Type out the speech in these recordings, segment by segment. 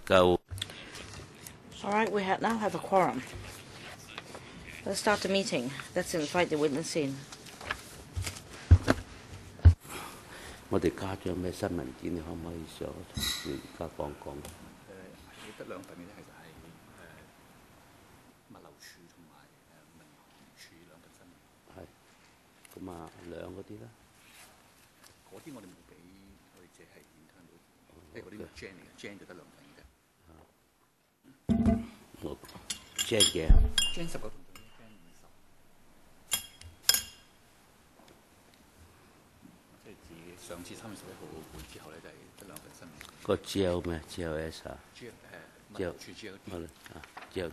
夠。All right, we now have a quorum. Let's start the meeting. Let's invite the witness in. 我哋加咗咩新文件？你可唔可以上同事而家講講？得兩份嘅啫，其實係物流署同埋民署兩份新聞。係，咁啊兩嗰啲咧？嗰啲我哋冇俾，我哋淨係點聽到，即係嗰啲咪 Jan 嚟嘅 ，Jan 就得兩份嘅啫。我 Jan 嘅 Jan 19同 Jan 20。即係自上次3月11號會之後咧，就係得兩份新聞。個 GL 咩 ？GLS 啊？GL 處 GL 啊 GL 啲。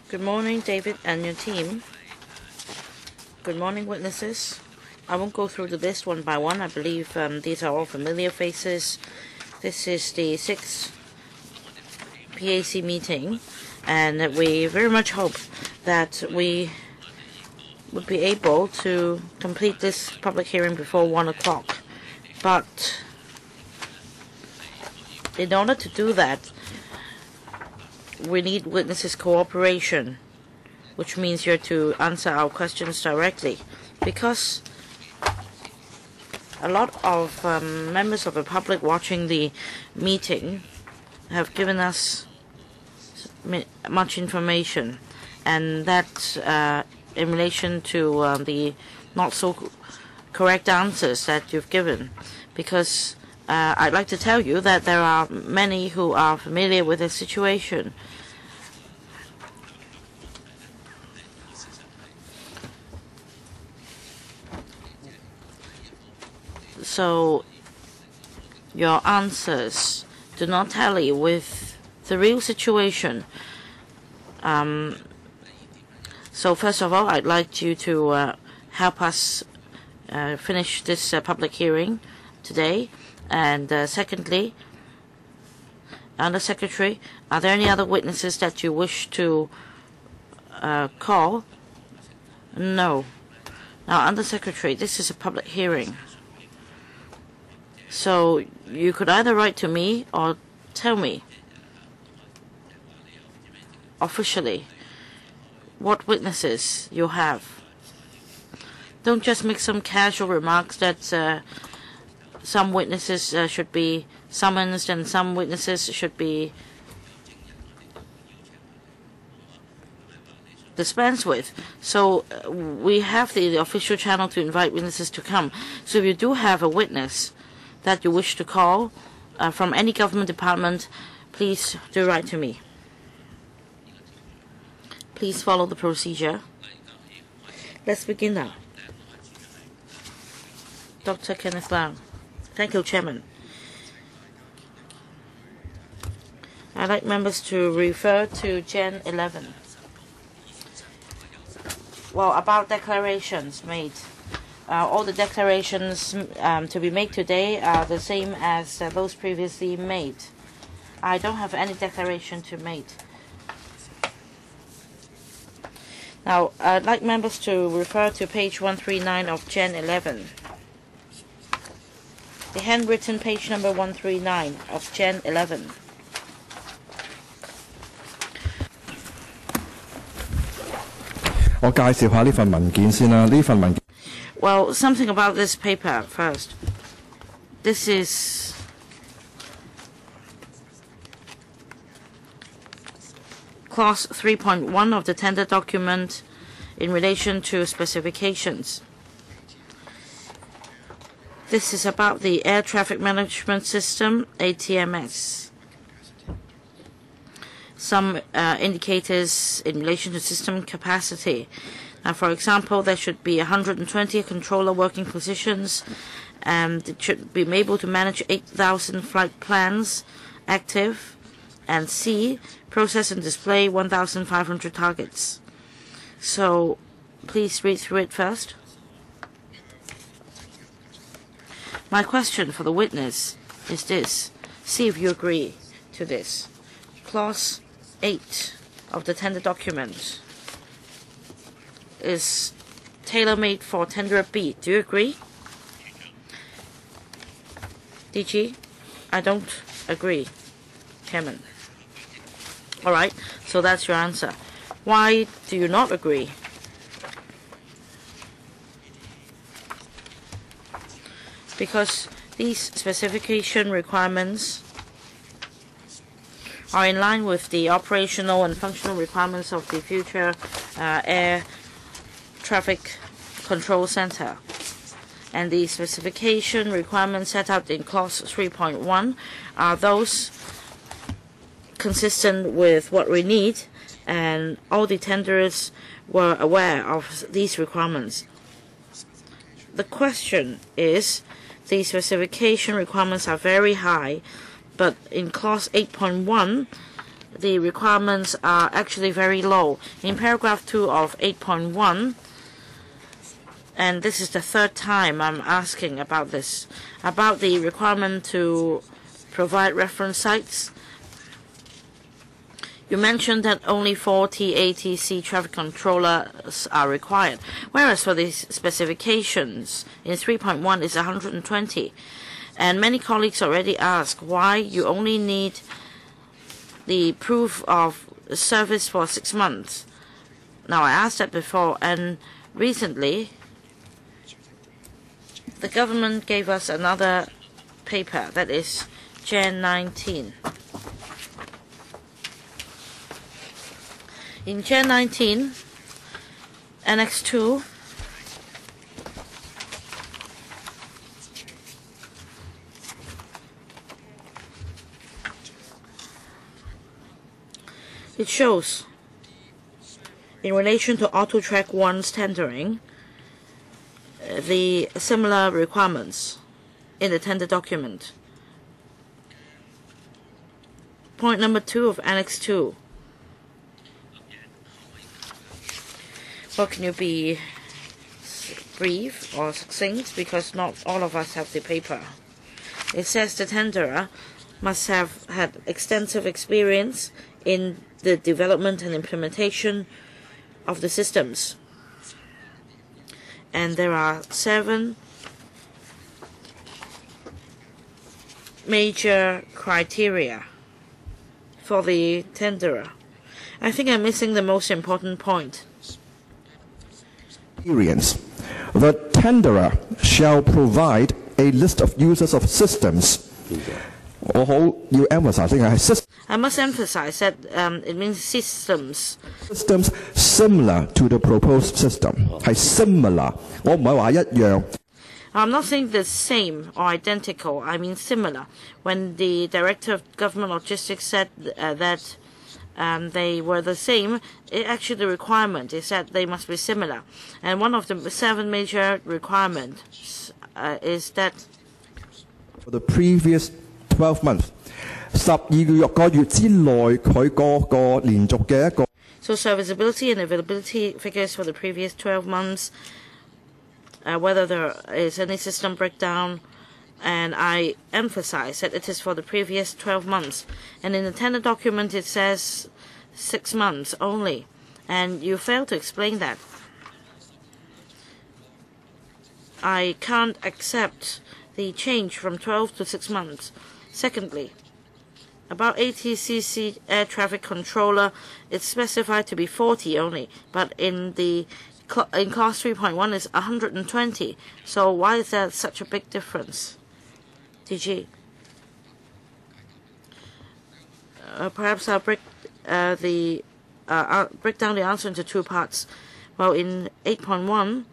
Good morning, David and your team. Good morning, witnesses. I won't go through the list one by one. I believe these are all familiar faces. This is the 6th PAC meeting, and we very much hope that we would be able to complete this public hearing before 1 o'clock. But in order to do that, we need witnesses' cooperation, which means you're to answer our questions directly, because a lot of members of the public watching the meeting have given us much information, and that in relation to the not so correct answers that you've given, because I'd like to tell you that there are many who are familiar with the situation. So your answers do not tally with the real situation. So first of all, I'd like you to help us finish this public hearing today. And secondly, Under Secretary, are there any other witnesses that you wish to call? No. Now, Under Secretary, this is a public hearing. So you could either write to me or tell me officially what witnesses you have. Don't just make some casual remarks that some witnesses should be summoned and some witnesses should be dispensed with. So we have the official channel to invite witnesses to come. So if you do have a witness that you wish to call from any government department, please do write to me. Please follow the procedure. Let's begin now. Dr. Kenneth Lau. Thank you, Chairman. I'd like members to refer to Jan 11. Well, about declarations made. All the declarations to be made today are the same as those previously made. I don't have any declaration to make. Now, I'd like members to refer to page 139 of Jan 11. The handwritten page number 139 of Jan 11. Well, something about this paper first. This is clause 3.1 of the tender document in relation to specifications. This is about the Air Traffic Management System, ATMS. some indicators in relation to system capacity. Now, for example, there should be 120 controller working positions, and it should be able to manage 8,000 flight plans active, and C, process and display 1,500 targets. So please read through it first. My question for the witness is this. See if you agree to this. Clause 8 of the tender document is tailor-made for tenderer B. Do you agree? DG? I don't agree. Chairman. All right, so that's your answer. Why do you not agree? Because these specification requirements are in line with the operational and functional requirements of the future air traffic control center. And the specification requirements set out in clause 3.1 are those consistent with what we need, and all the tenderers were aware of these requirements. The question is, the specification requirements are very high, but in clause 8.1, the requirements are actually very low. In paragraph 2 of 8.1, and this is the third time I'm asking about this, about the requirement to provide reference sites. You mentioned that only 40 ATC traffic controllers are required, whereas for the specifications in 3.1 is 120. And many colleagues already ask why you only need the proof of service for 6 months. Now, I asked that before, and recently the government gave us another paper, that is Jan 19. In Jan 19, Annex 2, it shows, in relation to Auto Track 1's tendering, the similar requirements in the tender document. Point number 2 of Annex 2. Well, can you be brief or succinct, because not all of us have the paper. It says the tenderer must have had extensive experience in the development and implementation of the systems. And there are 7 major criteria for the tenderer. I think I'm missing the most important point. The tenderer shall provide a list of users of systems. I must emphasize that it means systems. Systems similar to the proposed system. Similar. I'm not saying the same or identical. I mean similar. When the Director of Government Logistics said that they were the same, actually the requirement is that they must be similar. And one of the 7 major requirements is that for the previous 12 months, so serviceability and availability figures for the previous 12 months, whether there is any system breakdown, and I emphasize that it is for the previous 12 months. And in the tender document it says 6 months only, and you fail to explain that. I can't accept the change from 12 to 6 months. Secondly, about ATCC air traffic controller, it's specified to be 40 only, but in clause 3.1 is 120. So why is there such a big difference? DG. Perhaps I'll break down the answer into 2 parts. Well, in 8.1,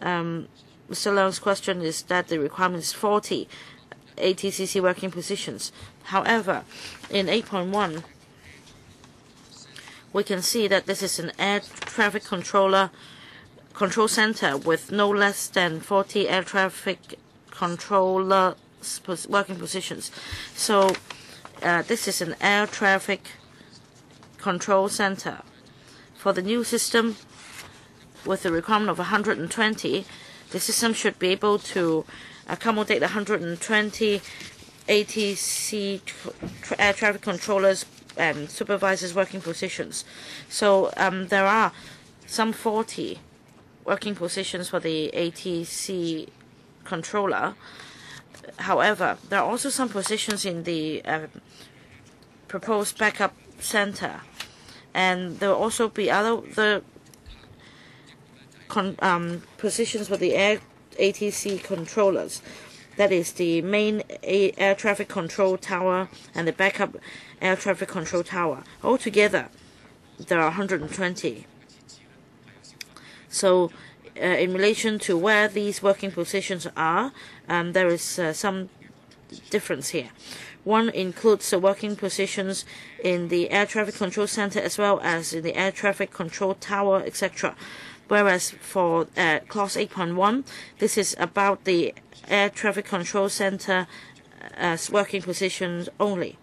Mr. Leung's question is that the requirement is 40 ATCC working positions. However, in 8.1, we can see that this is an air traffic control center with no less than 40 air traffic controller working positions. So this is an air traffic control center. For the new system, with the requirement of 120, the system should be able to accommodate 120 ATC air traffic controllers and supervisors working positions. So there are some 40 working positions for the ATC controller. However, there are also some positions in the proposed backup center, and there will also be other positions for the air ATC controllers. That is the main air traffic control tower and the backup air traffic control tower. Altogether, there are 120. So in relation to where these working positions are, there is some difference here. One includes the working positions in the air traffic control center as well as in the air traffic control tower, etc. Whereas for clause 8.1, this is about the air traffic control center as working positions only.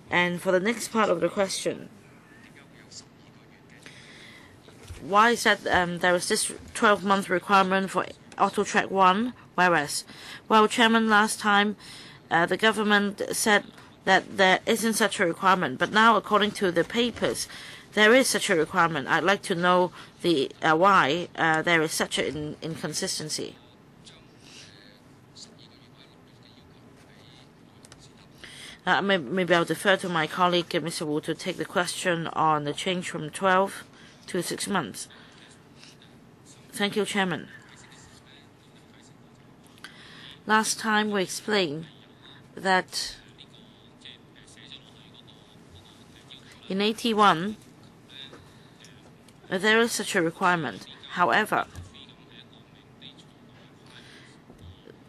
And for the next part of the question, why is that there is this 12-month requirement for AutoTrack 1, whereas, well, Chairman, last time the government said that there isn't such a requirement, but now according to the papers, there is such a requirement. I'd like to know the why there is such an inconsistency. Maybe I'll defer to my colleague, Mr. Wu, to take the question on the change from 12 to 6 months. Thank you, Chairman. Last time we explained that in 81, there is such a requirement. However,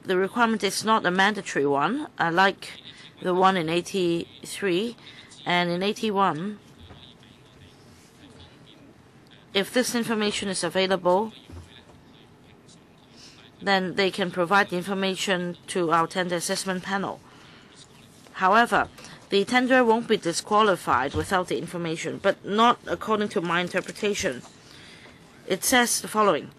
the requirement is not a mandatory one, like the one in 83, and in 81, if this information is available, then they can provide the information to our tender assessment panel. However, the tender won't be disqualified without the information, but not according to my interpretation. It says the following.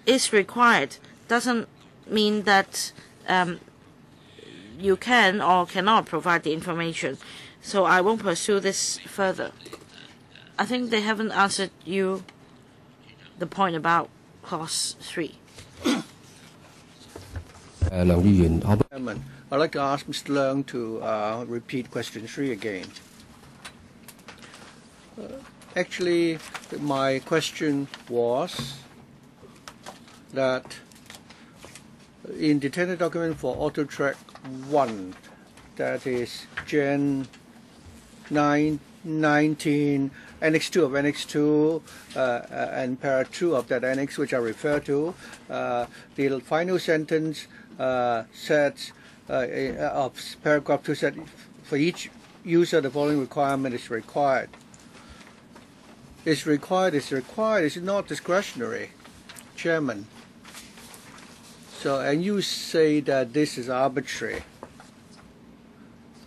Is required doesn't mean that you can or cannot provide the information. So I won't pursue this further. I think they haven't answered you the point about clause 3. Chairman, I'd like to ask Mr. Leung to repeat question 3 again. Actually, my question was that in the tender document for AutoTrack 1, that is Gen 19, Annex 2 of Annex 2 and Para 2 of that Annex, which I refer to, the final sentence says, of paragraph 2 said, for each user the following requirement is required. Is required, it's not discretionary, Chairman. So, and you say that this is arbitrary.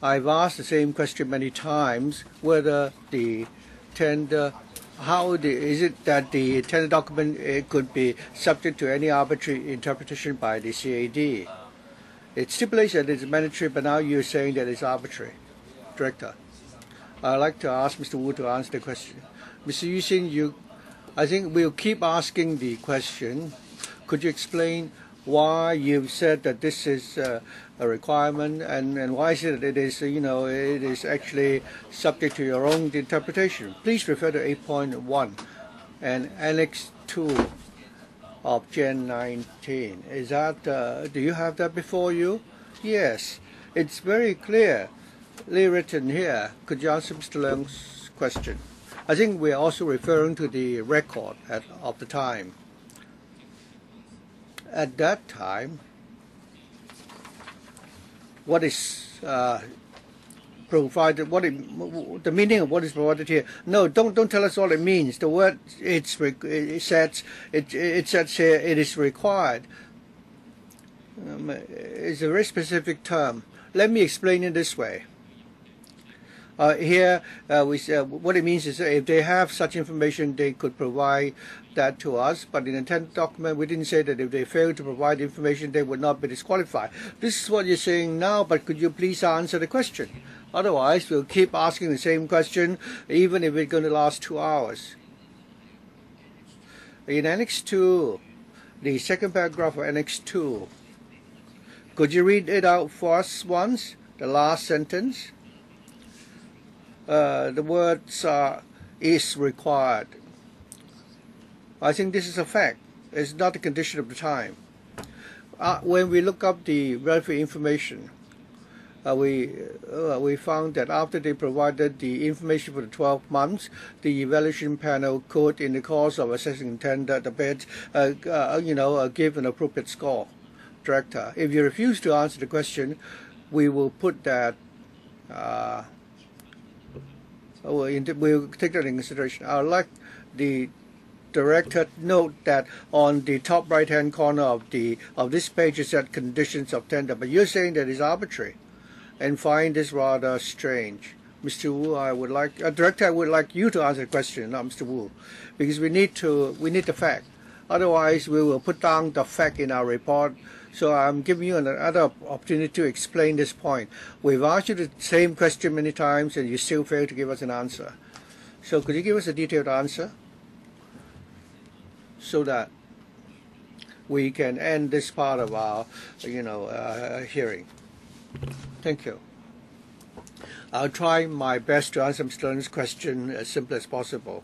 I've asked the same question many times, whether the tender, is it that the tender document could be subject to any arbitrary interpretation by the CAD? It stipulates that it's mandatory, but now you're saying that it's arbitrary. Director, I'd like to ask Mr. Wu to answer the question. Mr. Yu Xin, I think we'll keep asking the question. Could you explain why you've said that this is a requirement, and why is it that it is, it is actually subject to your own interpretation? Please refer to 8.1 and Annex 2 of Gen 19. Is that, do you have that before you? Yes, it's very clearly written here. Could you answer Mr. Leung's question? I think we're also referring to the record of the time. At that time, what is provided, the meaning of what is provided here. No, don't tell us all it means. The word it says here it is required. It's a very specific term. Let me explain it this way. Here, we what it means is that if they have such information, they could provide that to us. But in the intent document, we didn't say that if they fail to provide information, they would not be disqualified. This is what you're saying now, but could you please answer the question? Otherwise, we'll keep asking the same question, even if it's going to last 2 hours. In Annex 2, the second paragraph of Annex 2, could you read it out for us once, the last sentence? The words are is required. I think this is a fact. It's not a condition of the time. When we look up the relevant information, we found that after they provided the information for the 12 months, the evaluation panel could, in the course of assessing tender, the bid, give an appropriate score. Director, if you refuse to answer the question, we will put that. We'll take that in consideration. I'd like the director note that on the top right-hand corner of this page is that conditions of tender, but you're saying that it's arbitrary, and find this rather strange. Mr. Wu, Director, I would like you to answer the question, not Mr. Wu, because we need the fact. Otherwise, we will put down the fact in our report. So I'm giving you another opportunity to explain this point. We've asked you the same question many times, and you still fail to give us an answer. So could you give us a detailed answer so that we can end this part of our, hearing? Thank you. I'll try my best to answer Mr. Leung's question as simple as possible.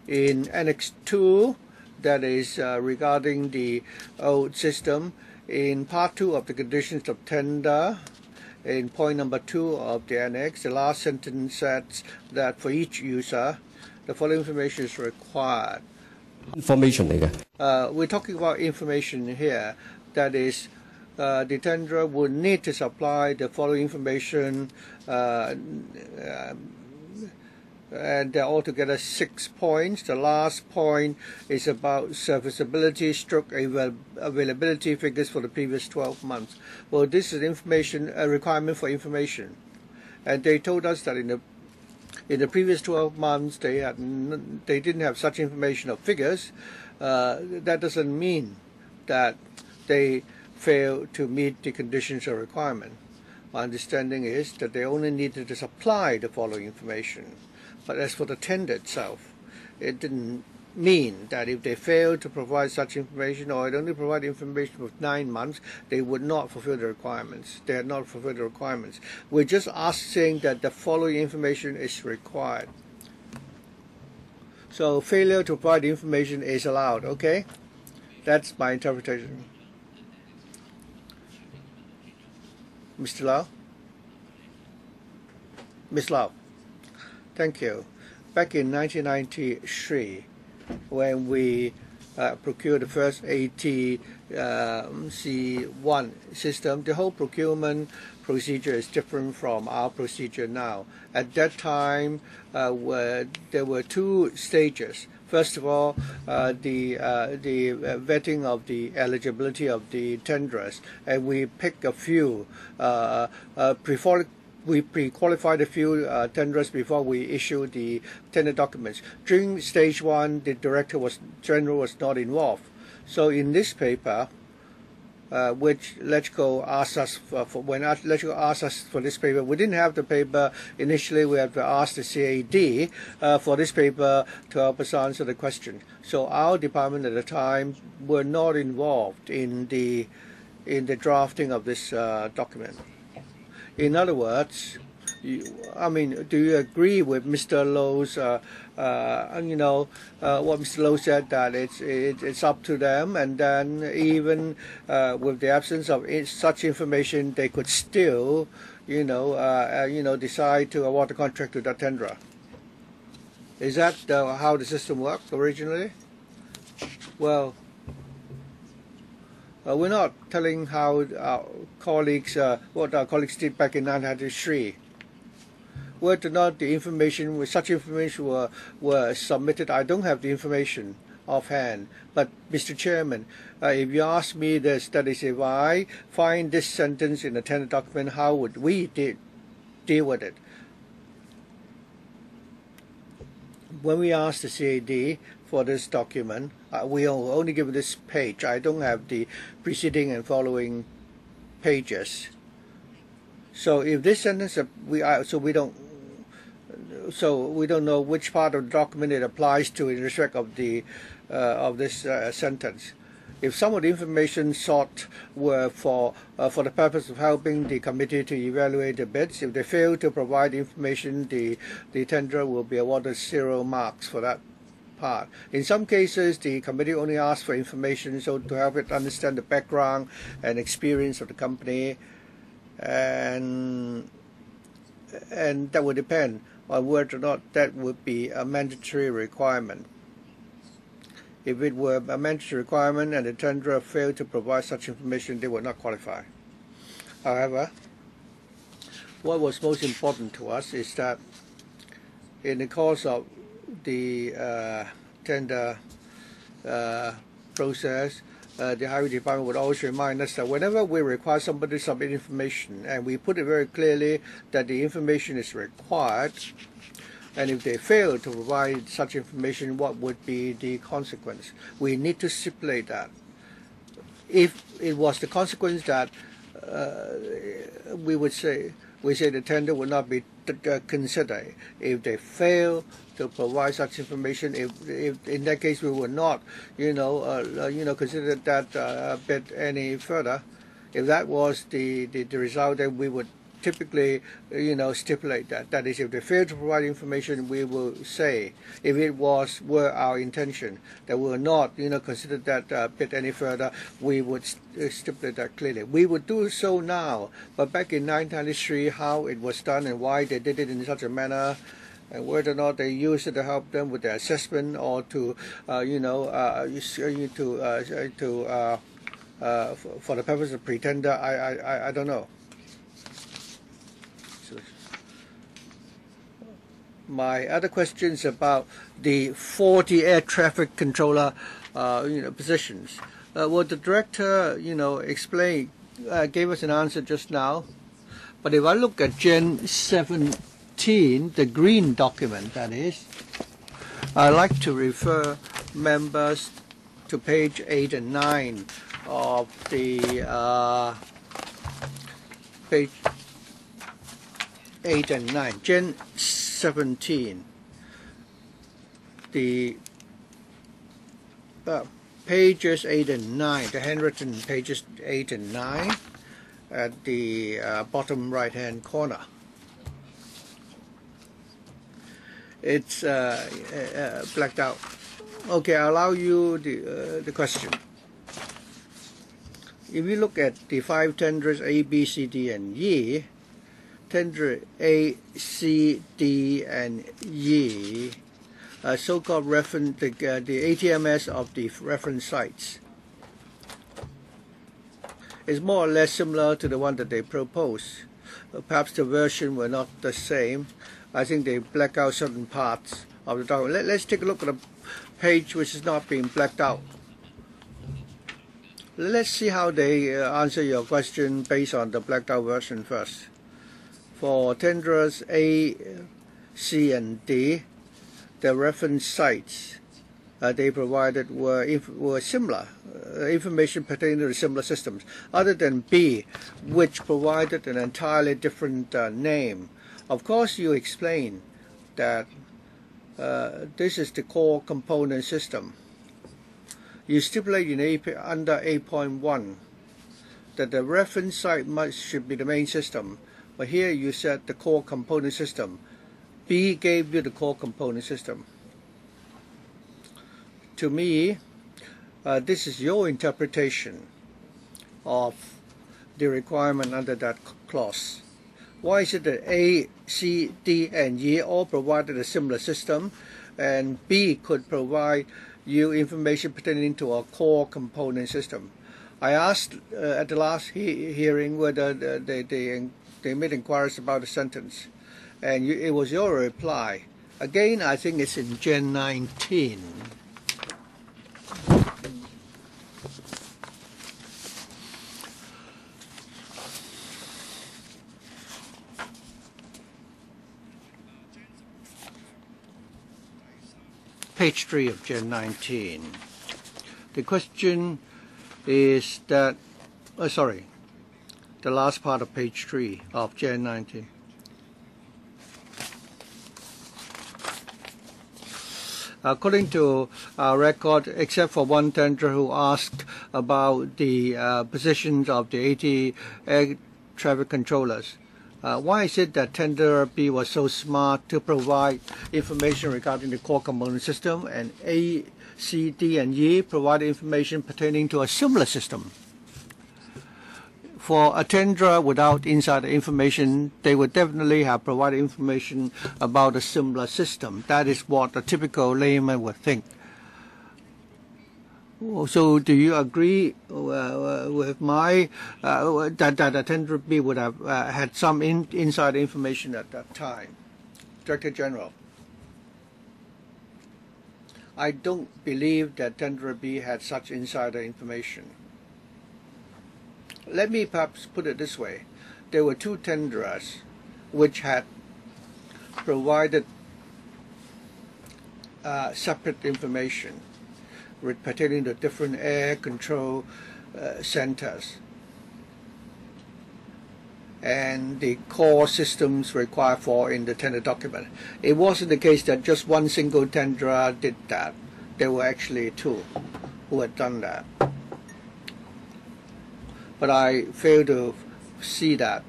In Annex 2, that is regarding the old system, in Part 2 of the conditions of tender, in point number 2 of the annex, the last sentence says that for each user, the following information is required. Information. We're talking about information here. That is, the tenderer would need to supply the following information, and they're altogether 6 points. The last point is about serviceability / availability figures for the previous 12 months. Well, this is information, a requirement for information, and they told us that in the previous 12 months they didn't have such information of figures. That doesn't mean that they fail to meet the conditions or requirement. My understanding is that they only needed to supply the following information. But as for the tender itself, it didn't mean that if they failed to provide such information, or it only provided information for 9 months, they would not fulfill the requirements. They had not fulfilled the requirements. We're just saying that the following information is required. So failure to provide information is allowed, okay? That's my interpretation. Mr. Lau? Ms. Lau? Thank you. Back in 1993, when we procured the first ATC1 system, the whole procurement procedure is different from our procedure now. At that time, there were 2 stages. First of all, the vetting of the eligibility of the tenderers, and we picked a few we pre-qualified a few tenderers before we issued the tender documents. During stage 1, the general was not involved. So in this paper, which LegCo asked us when LegCo asked us for this paper, we didn't have the paper initially. We had to ask the CAD for this paper to help us answer the question. So our department at the time were not involved in the drafting of this document. In other words, do you agree with Mr. Lou's, what Mr. Lou said, that it's up to them, and then even with the absence of such information, they could still, decide to award the contract to the tenderer? Is that how the system worked originally? Well, we're not telling how our colleagues, what our colleagues did back in 1993. whether or not the information, such information were submitted, I don't have the information offhand. But Mr. Chairman, if you ask me this, that is, if I find this sentence in the tender document, how would we deal with it? When we asked the CAD for this document, we are only given this page. I don't have the preceding and following pages. So if this sentence we don't know which part of the document it applies to in respect of the of this sentence. If some of the information sought were for the purpose of helping the committee to evaluate the bids, if they fail to provide information, the tenderer will be awarded 0 marks for that part. In some cases, the committee only asks for information so to help it understand the background and experience of the company, and that would depend on whether or not that would be a mandatory requirement. If it were a mandatory requirement and the tenderer failed to provide such information, they would not qualify. However, what was most important to us is that in the course of the tender process, the Highway Department would always remind us that whenever we require somebody to submit information, and we put it very clearly that the information is required, and if they fail to provide such information, what would be the consequence? We need to stipulate that. If it was the consequence that we say the tender would not be considered. If they fail to provide such information, if in that case we would not, consider that bit any further. If that was the result, then we would typically, stipulate that. That is, if they fail to provide information, we will say, if it were our intention that we will not, consider that bit any further, we would stipulate that clearly. We would do so now, but back in 1993, how it was done and why they did it in such a manner, and whether or not they used it to help them with their assessment or to, for the purpose of pretender, I don't know. My other questions about the 40 air traffic controller, positions. Well, the director, explained, gave us an answer just now. But if I look at Gen 17, the green document, that is, I'd like to refer members to page 8 and 9 of the page 8 and 9, Gen 17. The pages 8 and 9, the handwritten pages 8 and 9 at the bottom right hand corner. It's blacked out. Okay, I'll allow you the question. If you look at the 5 tenders A, B, C, D, and E, tender A, C, D, and E, so-called reference, the ATMS of the reference sites is more or less similar to the one that they propose. Perhaps the version were not the same. I think they black out certain parts of the document. Let's take a look at a page which is not being blacked out. Let's see how they answer your question based on the blacked out version first. For tenderers A, C, and D, the reference sites they provided were similar, information pertaining to similar systems, other than B, which provided an entirely different name. Of course, you explain that this is the core component system. You stipulate in under 8.1 that the reference site should be the main system, but here you said the core component system. B gave you the core component system. To me, this is your interpretation of the requirement under that clause. Why is it that A, C, D, and E all provided a similar system, and B could provide you information pertaining to a core component system? I asked at the last hearing whether they made inquiries about the sentence, and it was your reply. Again, I think it's in Gen 19. Page 3 of Gen 19. The question is that, the last part of page 3 of Gen 19. According to our record, except for one tenderer who asked about the positions of the 80 air traffic controllers, why is it that tenderer B was so smart to provide information regarding the core component system, and A, C, D, and E provided information pertaining to a similar system? For a tenderer without insider information, they would definitely have provided information about a similar system. That is what a typical layman would think. So do you agree with my that a tenderer B would have had some inside information at that time? Director General. I don't believe that tenderer B had such insider information. Let me perhaps put it this way. There were two tenderers which had provided separate information pertaining to different air control centers and the core systems required for in the tender document. It wasn't the case that just one single tenderer did that. There were actually two who had done that. But I fail to see that.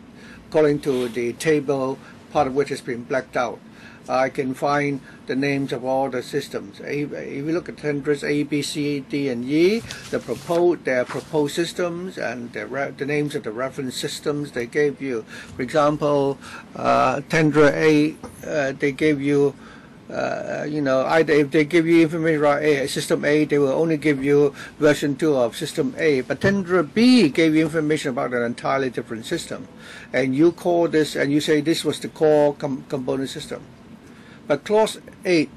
According to the table, part of which has been blacked out, I can find the names of all the systems. If you look at tenderers A, B, C, D, and E, their proposed systems and the names of the reference systems they gave you. For example, tenderer A, they gave you, either if they give you information about system A, they will only give you version 2 of system A. But tenderer B gave you information about an entirely different system. And you call this, and you say this was the core component system. But Clause 8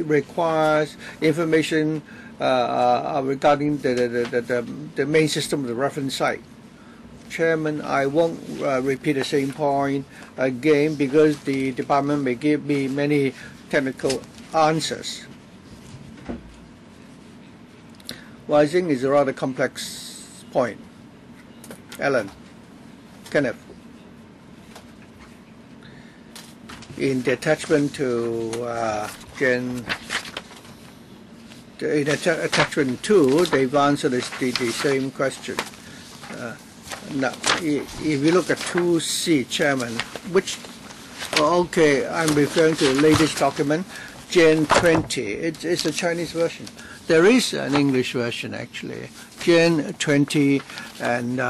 requires information regarding the main system of the reference site. Chairman, I won't repeat the same point again because the department may give me many technical answers. Well, I think it's a rather complex point. Alan, Kenneth. In the attachment to attachment 2, they've answered the same question. Now, if you look at 2C, Chairman, I'm referring to the latest document, Gen 20. It's a Chinese version. There is an English version, actually. Gen 20 and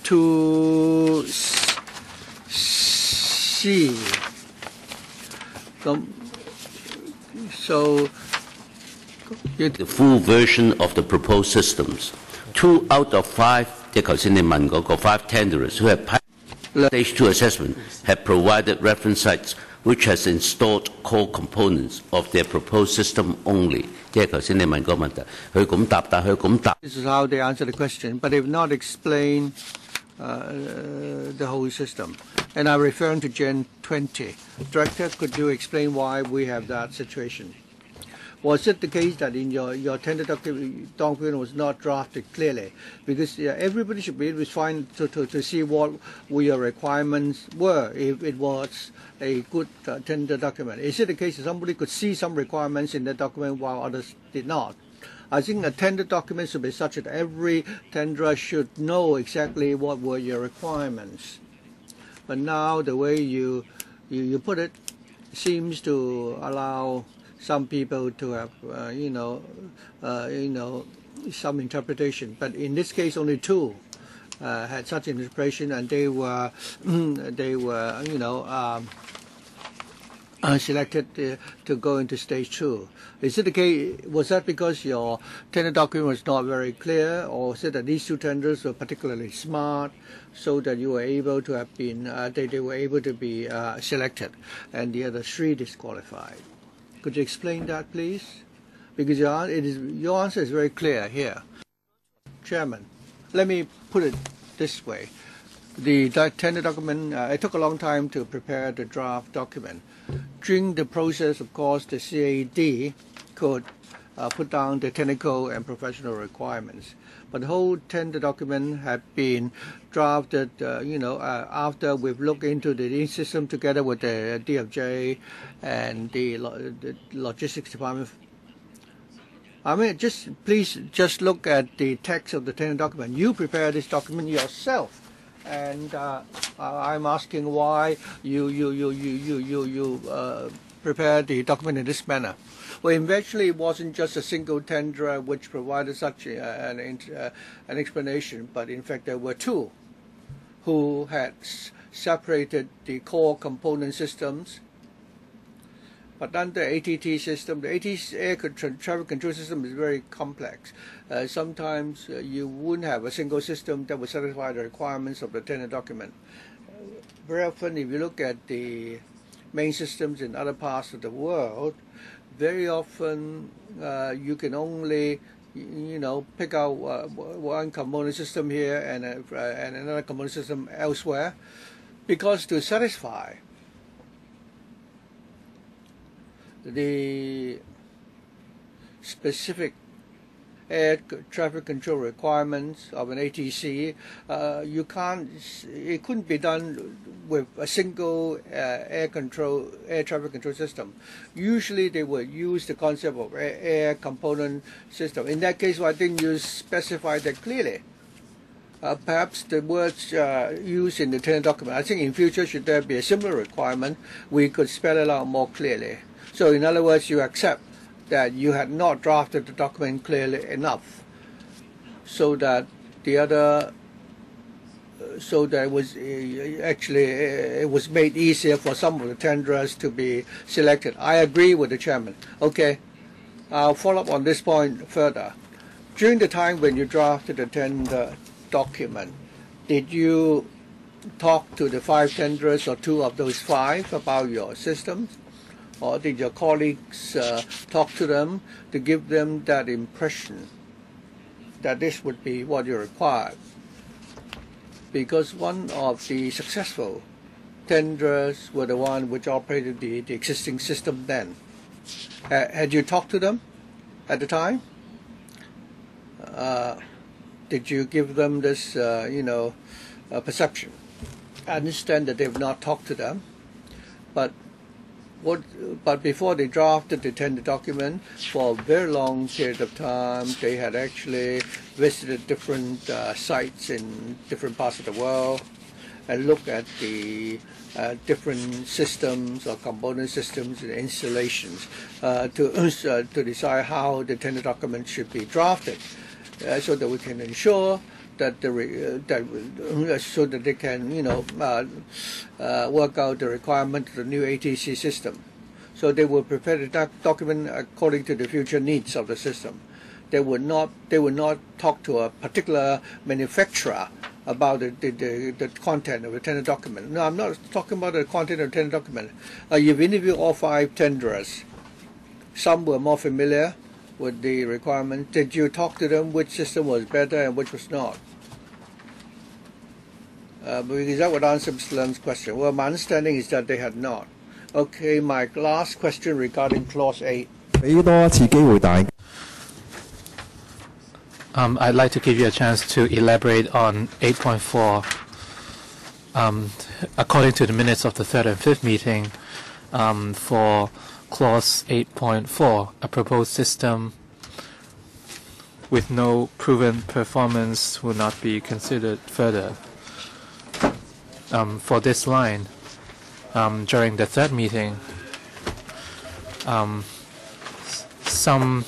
2C. So the full version of the proposed systems. 2 out of 5, 即係頭先你問嗰個 5 tenderers who have Stage 2 assessment have provided reference sites which has installed core components of their proposed system only. 即係頭先你問個問題，佢咁答，但佢咁答。This is how they answer the question, but they've not explained the whole system. And I'm referring to Gen 20. Director, could you explain why we have that situation? Was it the case that in your tender document was not drafted clearly? Because everybody should be able to find to see what your requirements were if it was a good tender document. Is it the case that somebody could see some requirements in the document while others did not? I think a tender document should be such that every tenderer should know exactly what were your requirements. But now the way you put it seems to allow some people to have some interpretation. But in this case, only 2 had such interpretation, and they were selected to go into stage 2. Is it the case? Was that because your tender document was not very clear, or was it that these 2 tenders were particularly smart, so that you were able to have been they were able to be selected, and the other 3 disqualified? Could you explain that, please? Because your answer is very clear here. Chairman, let me put it this way. The tender document, it took a long time to prepare the draft document. During the process, of course, the CAD could put down the technical and professional requirements. But the whole tender document had been drafted, after we've looked into the system together with the DFJ and the logistics department. I mean, please look at the text of the tender document. You prepared this document yourself. And I'm asking why you prepared the document in this manner. Well, eventually it wasn't just a single tenderer which provided such an explanation, but in fact there were 2 who had separated the core component systems. But under ATT system, the ATT air traffic control system is very complex. Sometimes you wouldn't have a single system that would satisfy the requirements of the tender document. Very often, if you look at the main systems in other parts of the world, very often you can only pick out one component system here and another component system elsewhere, because to satisfy the specific air traffic control requirements of an ATC, it couldn't be done with a single air traffic control system. Usually they would use the concept of air component system. In that case, why didn't you specify that clearly? Perhaps the words used in the tender document, I think in future, should there be a similar requirement, we could spell it out more clearly. So in other words, you accept that you had not drafted the document clearly enough, so that it was made easier for some of the tenderers to be selected. I agree with the chairman. Okay, I'll follow up on this point further. During the time when you drafted the tender document, did you talk to the 5 tenderers or 2 of those 5 about your systems? Or did your colleagues talk to them to give them that impression that this would be what you required? Because one of the successful tenderers were the one which operated the existing system then. Had you talked to them at the time? Did you give them this, perception? I understand that they have not talked to them, but before they drafted the tender document, for a very long period of time, they had actually visited different sites in different parts of the world and looked at the different systems or component systems and installations to decide how the tender document should be drafted, so that we can ensure that so that they can work out the requirement of the new ATC system. So they will prepare the document according to the future needs of the system. They would not talk to a particular manufacturer about the content of the tender document. No, I'm not talking about the content of the tender document. You've interviewed all 5 tenderers. Some were more familiar with the requirement. Did you talk to them which system was better and which was not? Because that would answer Mr. Leung's question. Well, my understanding is that they had not. Okay, my last question regarding Clause 8. I'd like to give you a chance to elaborate on 8.4. According to the minutes of the 3rd and 5th meeting, for Clause 8.4, a proposed system with no proven performance will not be considered further. For this line, during the 3rd meeting, some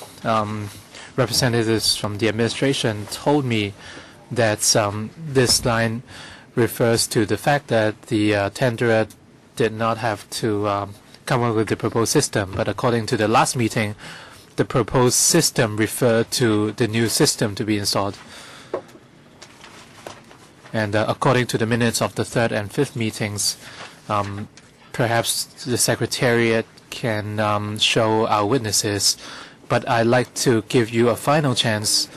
representatives from the administration told me that this line refers to the fact that the tenderer did not have to come up with the proposed system. But according to the last meeting, the proposed system referred to the new system to be installed. And according to the minutes of the third and fifth meetings, perhaps the Secretariat can show our witnesses. But I'd like to give you a final chance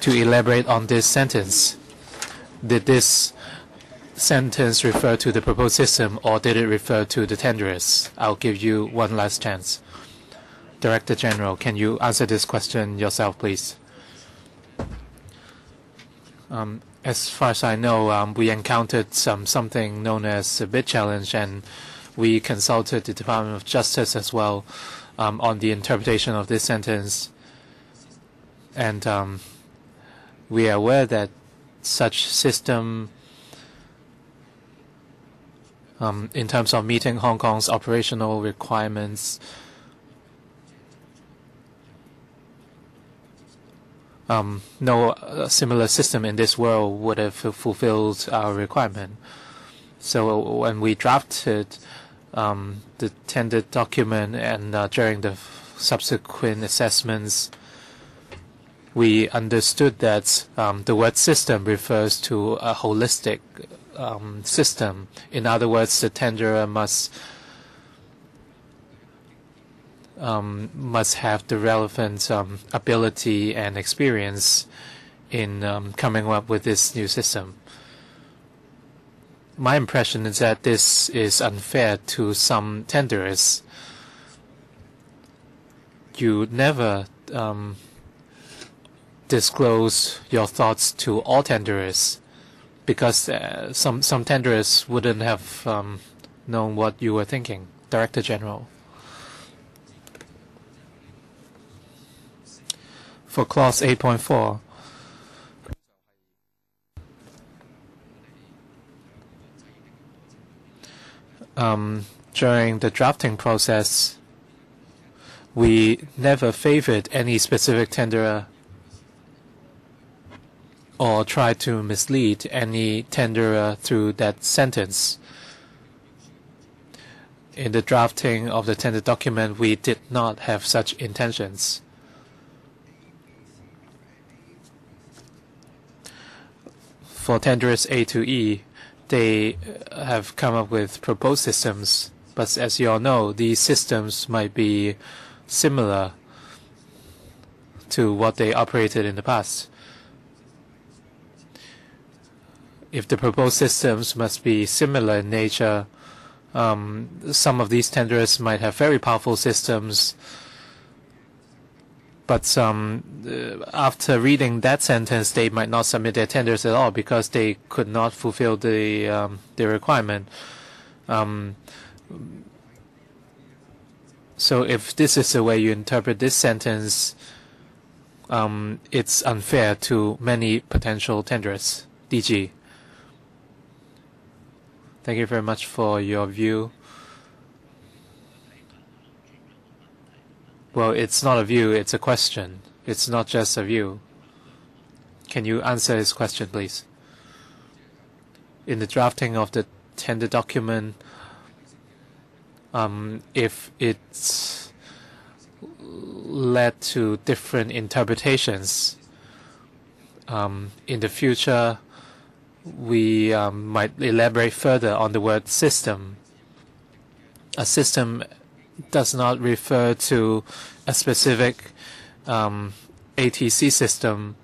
to elaborate on this sentence. Did this sentence refer to the proposed system, or did it refer to the tenderers? I'll give you one last chance. Director General, can you answer this question yourself, please? As far as I know, we encountered something known as a bid challenge, and we consulted the Department of Justice as well on the interpretation of this sentence. And we are aware that such system, in terms of meeting Hong Kong's operational requirements, no similar system in this world would have fulfilled our requirement. So when we drafted the tender document and during the subsequent assessments, we understood that the word system refers to a holistic system. In other words, the tenderer must have the relevant ability and experience in coming up with this new system. My impression is that this is unfair to some tenderers. You never disclose your thoughts to all tenderers, because some tenderers wouldn't have known what you were thinking. Director General. For clause 8.4, during the drafting process, we never favored any specific tenderer or tried to mislead any tenderer through that sentence. In the drafting of the tender document, we did not have such intentions. For tenderers A to E, they have come up with proposed systems, but as you all know, these systems might be similar to what they operated in the past. If the proposed systems must be similar in nature, some of these tenderers might have very powerful systems, but after reading that sentence, they might not submit their tenders at all because they could not fulfill the requirement. So if this is the way you interpret this sentence, it's unfair to many potential tenderers. DG. Thank you very much for your view. Well, it's not a view, it's a question. It's not just a view. Can you answer his question, please? In the drafting of the tender document, if it's led to different interpretations, in the future, we might elaborate further on the word system. A system does not refer to a specific ATC system,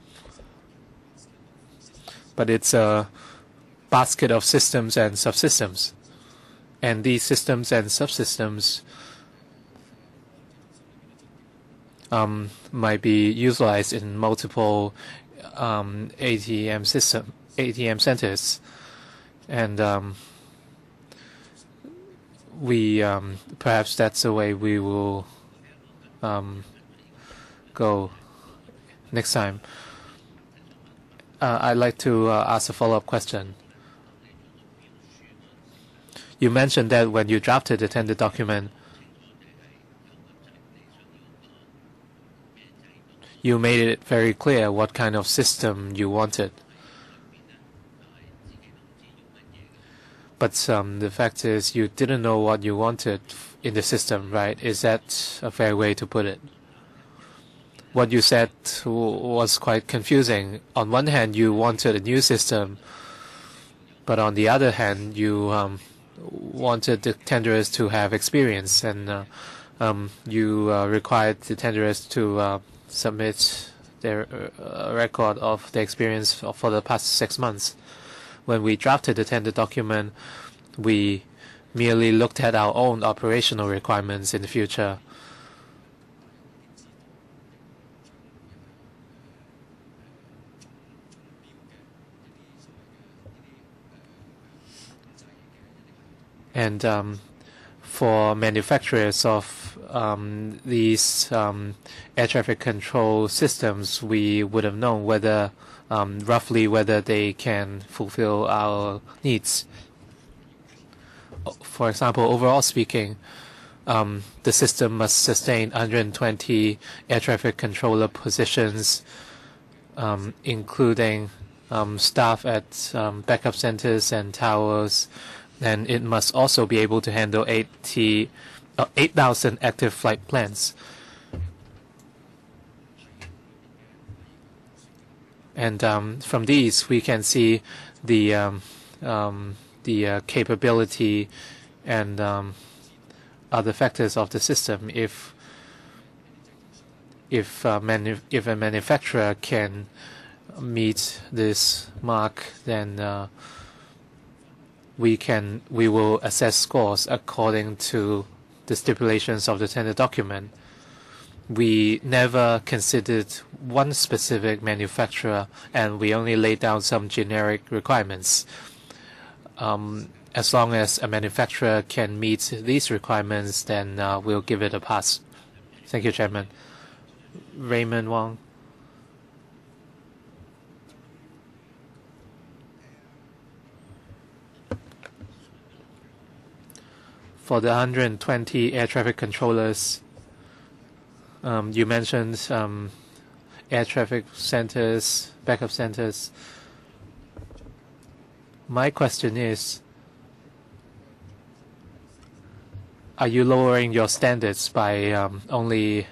but it's a basket of systems and subsystems. And these systems and subsystems might be utilized in multiple ATM centers, and we perhaps that's the way we will go next time. I'd like to ask a follow-up question. You mentioned that when you drafted the tender document, you made it very clear what kind of system you wanted. But the fact is you didn't know what you wanted in the system, right? Is that a fair way to put it? What you said was quite confusing. On one hand, you wanted a new system, but on the other hand, you wanted the tenderers to have experience, and you required the tenderers to submit their record of the experience for the past 6 months. When we drafted the tender document, we merely looked at our own operational requirements in the future. And for manufacturers of these air traffic control systems, we would have known whether roughly whether they can fulfill our needs. For example, overall speaking, the system must sustain 120 air traffic controller positions, including staff at backup centers and towers, and it must also be able to handle 8,000 active flight plans. And from these, we can see the capability and other factors of the system. If a manufacturer can meet this mark, then we will assess scores according to the stipulations of the tender document. We never considered one specific manufacturer, and we only laid down some generic requirements. As long as a manufacturer can meet these requirements, then we'll give it a pass. Thank you, Chairman. Raymond Wong. For the 120 air traffic controllers, you mentioned air traffic centers, backup centers. My question is, are you lowering your standards by only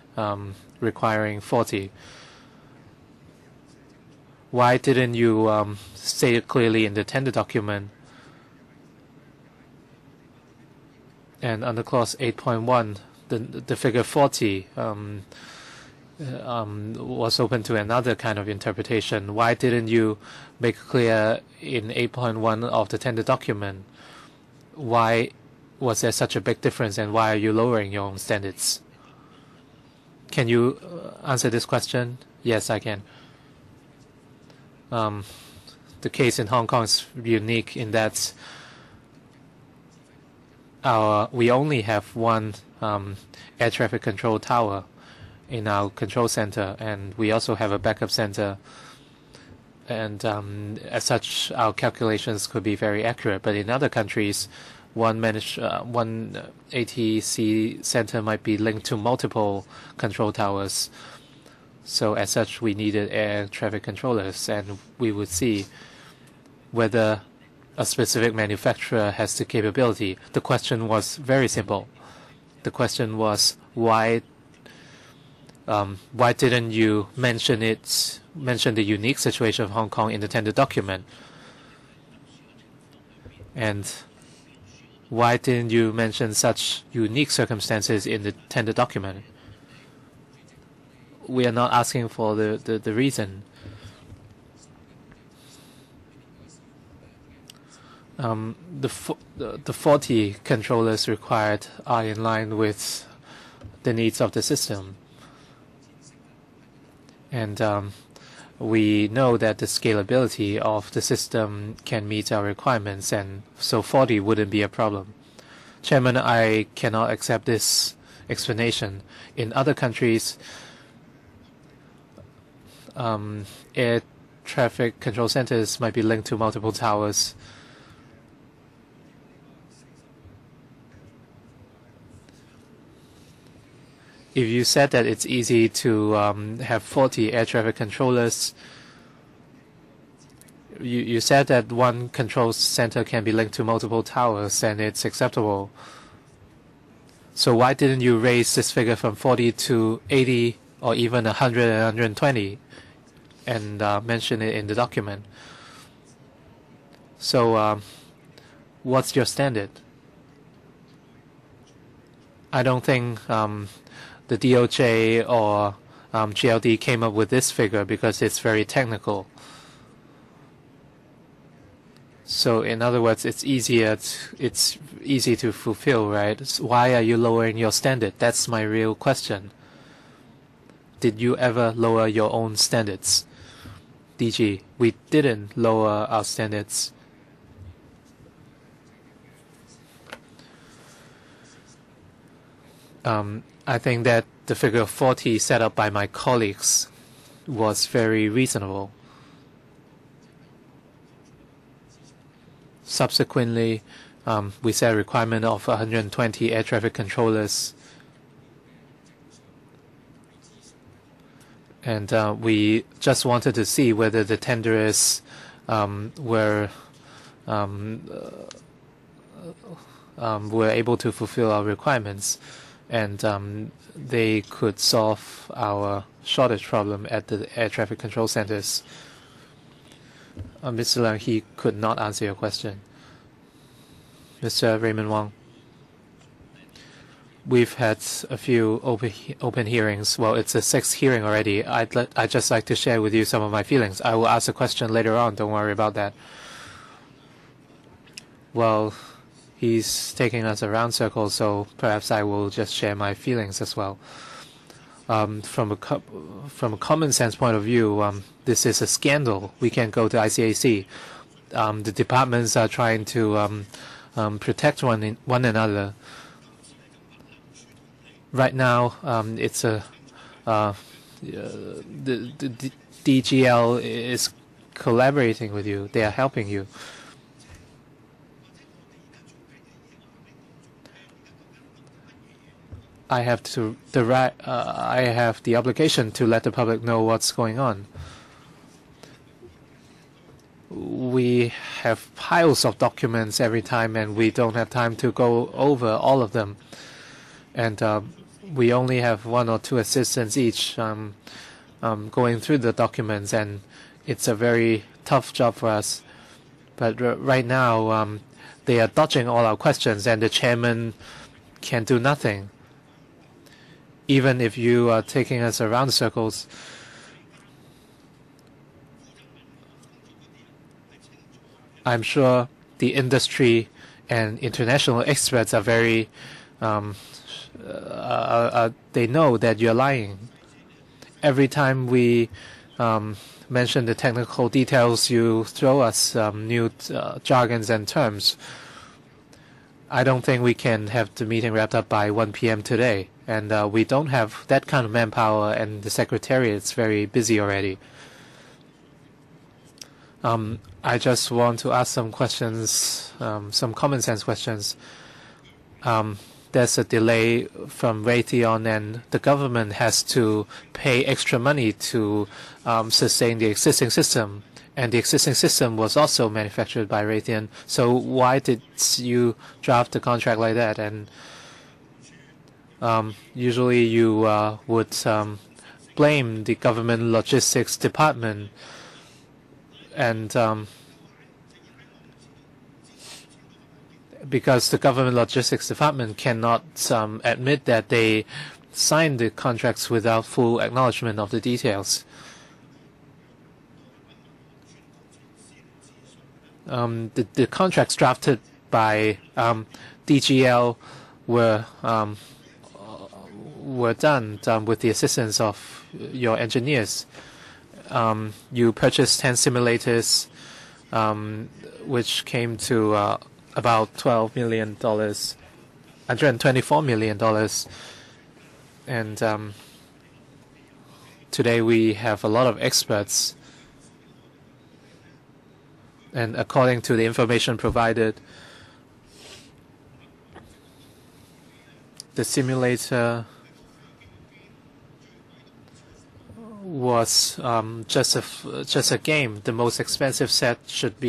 requiring 40? Why didn't you say it clearly in the tender document? And under clause 8.1, the figure 40 was open to another kind of interpretation. Why didn't you make clear in 8.1 of the tender document? Why was there such a big difference, and why are you lowering your own standards? Can you answer this question? Yes, I can. The case in Hong Kong is unique in that we only have one air traffic control tower in our control center, and we also have a backup center. And as such, our calculations could be very accurate. But in other countries, one ATC center might be linked to multiple control towers. So as such, we needed air traffic controllers, and we would see whether a specific manufacturer has the capability. The question was very simple. The question was, why didn't you mention the unique situation of Hong Kong in the tender document? And why didn't you mention such unique circumstances in the tender document? We are not asking for the reason. The 40 controllers required are in line with the needs of the system. And we know that the scalability of the system can meet our requirements, and so 40 wouldn't be a problem. Chairman, I cannot accept this explanation. In other countries, air traffic control centers might be linked to multiple towers. If you said that it's easy to have 40 air traffic controllers, you said that one control center can be linked to multiple towers and it's acceptable. So why didn't you raise this figure from 40 to 80 or even 100 and 120 and mention it in the document? So what's your standard? I don't think the DOJ or GLD came up with this figure because it's very technical. So in other words, it's easy to fulfill, right? So why are you lowering your standard? That's my real question. Did you ever lower your own standards? DG, we didn't lower our standards. I think that the figure 40 set up by my colleagues was very reasonable. Subsequently, we set a requirement of 120 air traffic controllers, and we just wanted to see whether the tenderers were able to fulfill our requirements, and they could solve our shortage problem at the air traffic control centers. Mr. Leung, he could not answer your question. Mr. Raymond Wong, we've had a few open hearings. Well, it's the 6th hearing already. I'd just like to share with you some of my feelings. I will ask a question later on. Don't worry about that. Well, he's taking us around circles, so perhaps I will just share my feelings as well. From a common sense point of view, this is a scandal. We can go to ICAC. The departments are trying to protect one another. Right now, it's the DGL is collaborating with you. They are helping you. I have the obligation to let the public know what's going on. We have piles of documents every time, and we don't have time to go over all of them. And we only have 1 or 2 assistants each going through the documents, and it's a very tough job for us. But right now, they are dodging all our questions, and the chairman can do nothing. Even if you are taking us around circles, I'm sure the industry and international experts are very, they know that you're lying. Every time we mention the technical details, you throw us new jargons and terms. I don't think we can have the meeting wrapped up by 1 p.m. today. And we don't have that kind of manpower, and the Secretariat is very busy already. I just want to ask some questions, some common sense questions. There's a delay from Raytheon, and the government has to pay extra money to sustain the existing system. And the existing system was also manufactured by Raytheon. So why did you draft the contract like that? And usually you would blame the government logistics department, and because the government logistics department cannot admit that they signed the contracts without full acknowledgement of the details. The contracts drafted by DGL were done with the assistance of your engineers. You purchased 10 simulators, which came to about $12 million, $124 million. And today we have a lot of experts. And according to the information provided, the simulator was just a game. The most expensive set should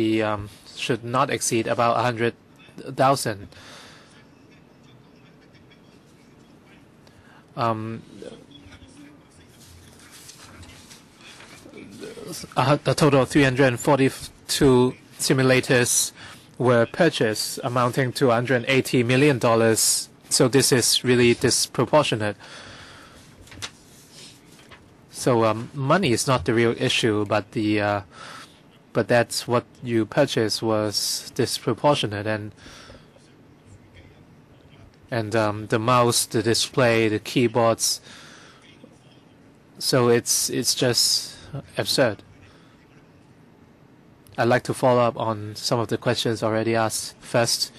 not exceed about 100,000. A total of 342 simulators were purchased, amounting to $180 million. So this is really disproportionate. So money is not the real issue, but that's what you purchased was disproportionate, and the mouse, the display, the keyboards. So it's just absurd. I'd like to follow up on some of the questions already asked. First,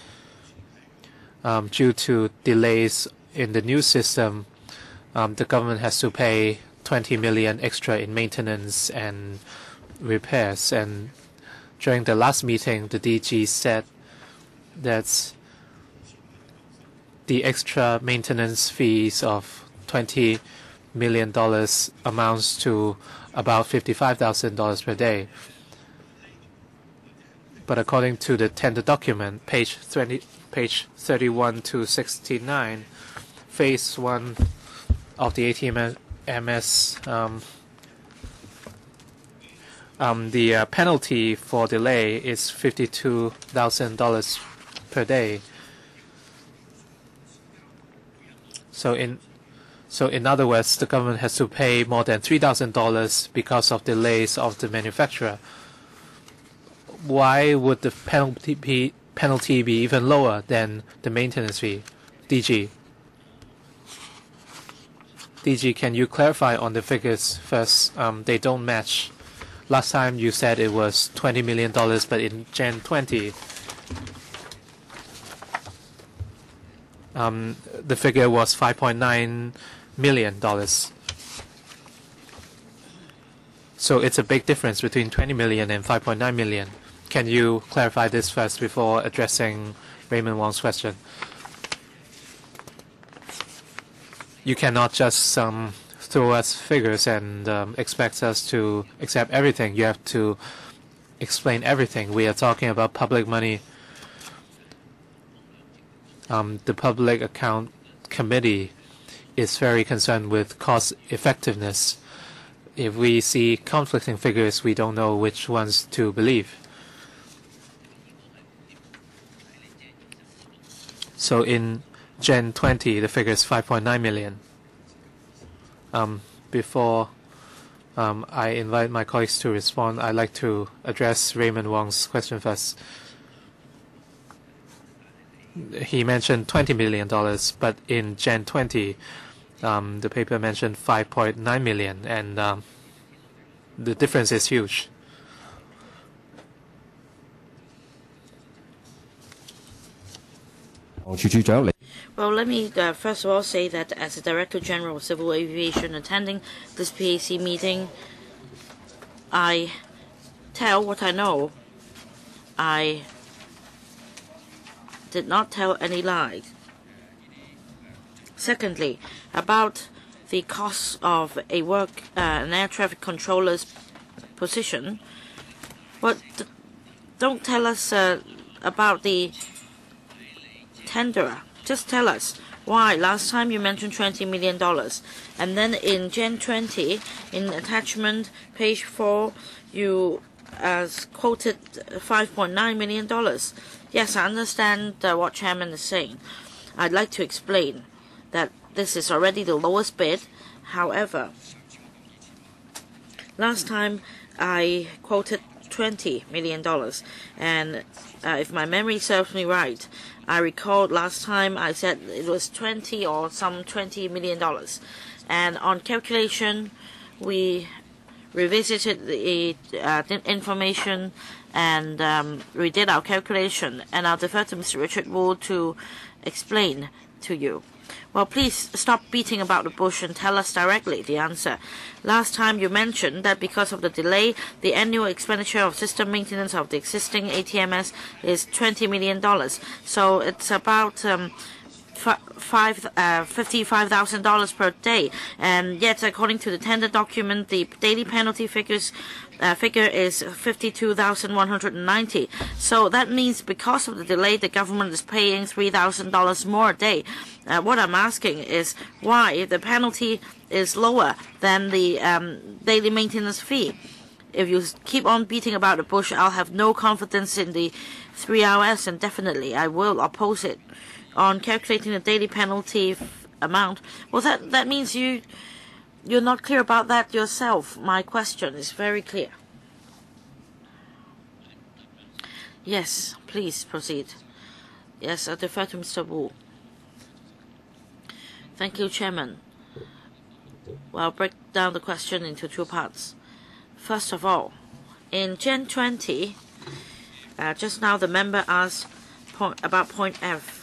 due to delays in the new system, the government has to pay 20 million extra in maintenance and repairs. And during the last meeting, the DG said that the extra maintenance fees of $20 million amounts to about $55,000 per day. But according to the tender document, page 31 to 69, phase 1 of the ATMS, the penalty for delay is $52,000 per day. So in other words, the government has to pay more than $3,000 because of delays of the manufacturer. Why would the penalty be even lower than the maintenance fee? DG, can you clarify on the figures first? They don't match. Last time you said it was $20 million, but in Gen 20, the figure was $5.9 million. So it's a big difference between 20 million and 5.9 million. Can you clarify this first before addressing Raymond Wong's question? You cannot just throw us figures and expect us to accept everything. You have to explain everything. We are talking about public money. The Public Account Committee is very concerned with cost effectiveness. If we see conflicting figures, we don't know which ones to believe. So in Gen 20, the figure is 5.9 million. Before I invite my colleagues to respond, I'd like to address Raymond Wong's question first. He mentioned $20 million, but in Gen 20, the paper mentioned 5.9 million, and the difference is huge. Well, let me first of all say that as the Director General of Civil Aviation attending this PAC meeting, I tell what I know. I did not tell any lies. Secondly, about the cost of an air traffic controller's position, don't tell us about the tenderer. Just tell us why. Last time you mentioned $20 million, and then in Gen 20, in attachment page 4, you quoted $5.9 million. Yes, I understand what Chairman is saying. I'd like to explain that this is already the lowest bid. However, last time I quoted $20 million, and if my memory serves me right, I recall last time I said it was 20 or some $20 million. And on calculation, we revisited the information and we did our calculation. And I'll defer to Mr. Richard Wu to explain to you. Well, please stop beating about the bush and tell us directly the answer. Last time you mentioned that because of the delay, the annual expenditure of system maintenance of the existing ATMS is $20 million. So it's about $55,000 per day, and yet according to the tender document, the daily penalty figure is $52,190. So that means because of the delay, the government is paying $3,000 more a day. What I'm asking is why the penalty is lower than the daily maintenance fee. If you keep on beating about the bush, I'll have no confidence in the 3 hours, and definitely I will oppose it. On calculating the daily penalty amount, well, that means you're not clear about that yourself. My question is very clear. Yes, please proceed. Yes, I defer to Mr. Wu. Thank you, Chairman. Well, I'll break down the question into two parts. First of all, in Gen 20, just now the member asked about point F.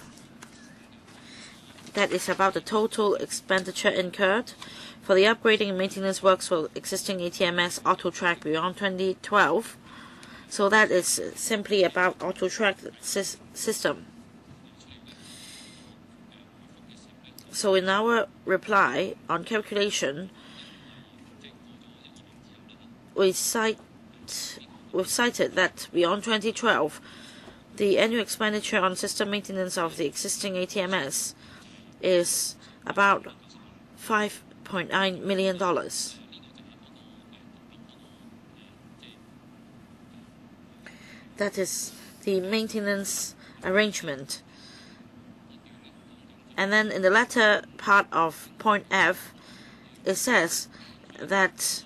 That is about the total expenditure incurred for the upgrading and maintenance works for existing ATMS auto track beyond 2012. So that is simply about auto track system. So in our reply on calculation, we've cited that beyond 2012, the annual expenditure on system maintenance of the existing ATMS is about $5.9 million. That is the maintenance arrangement. And then in the latter part of point F, it says that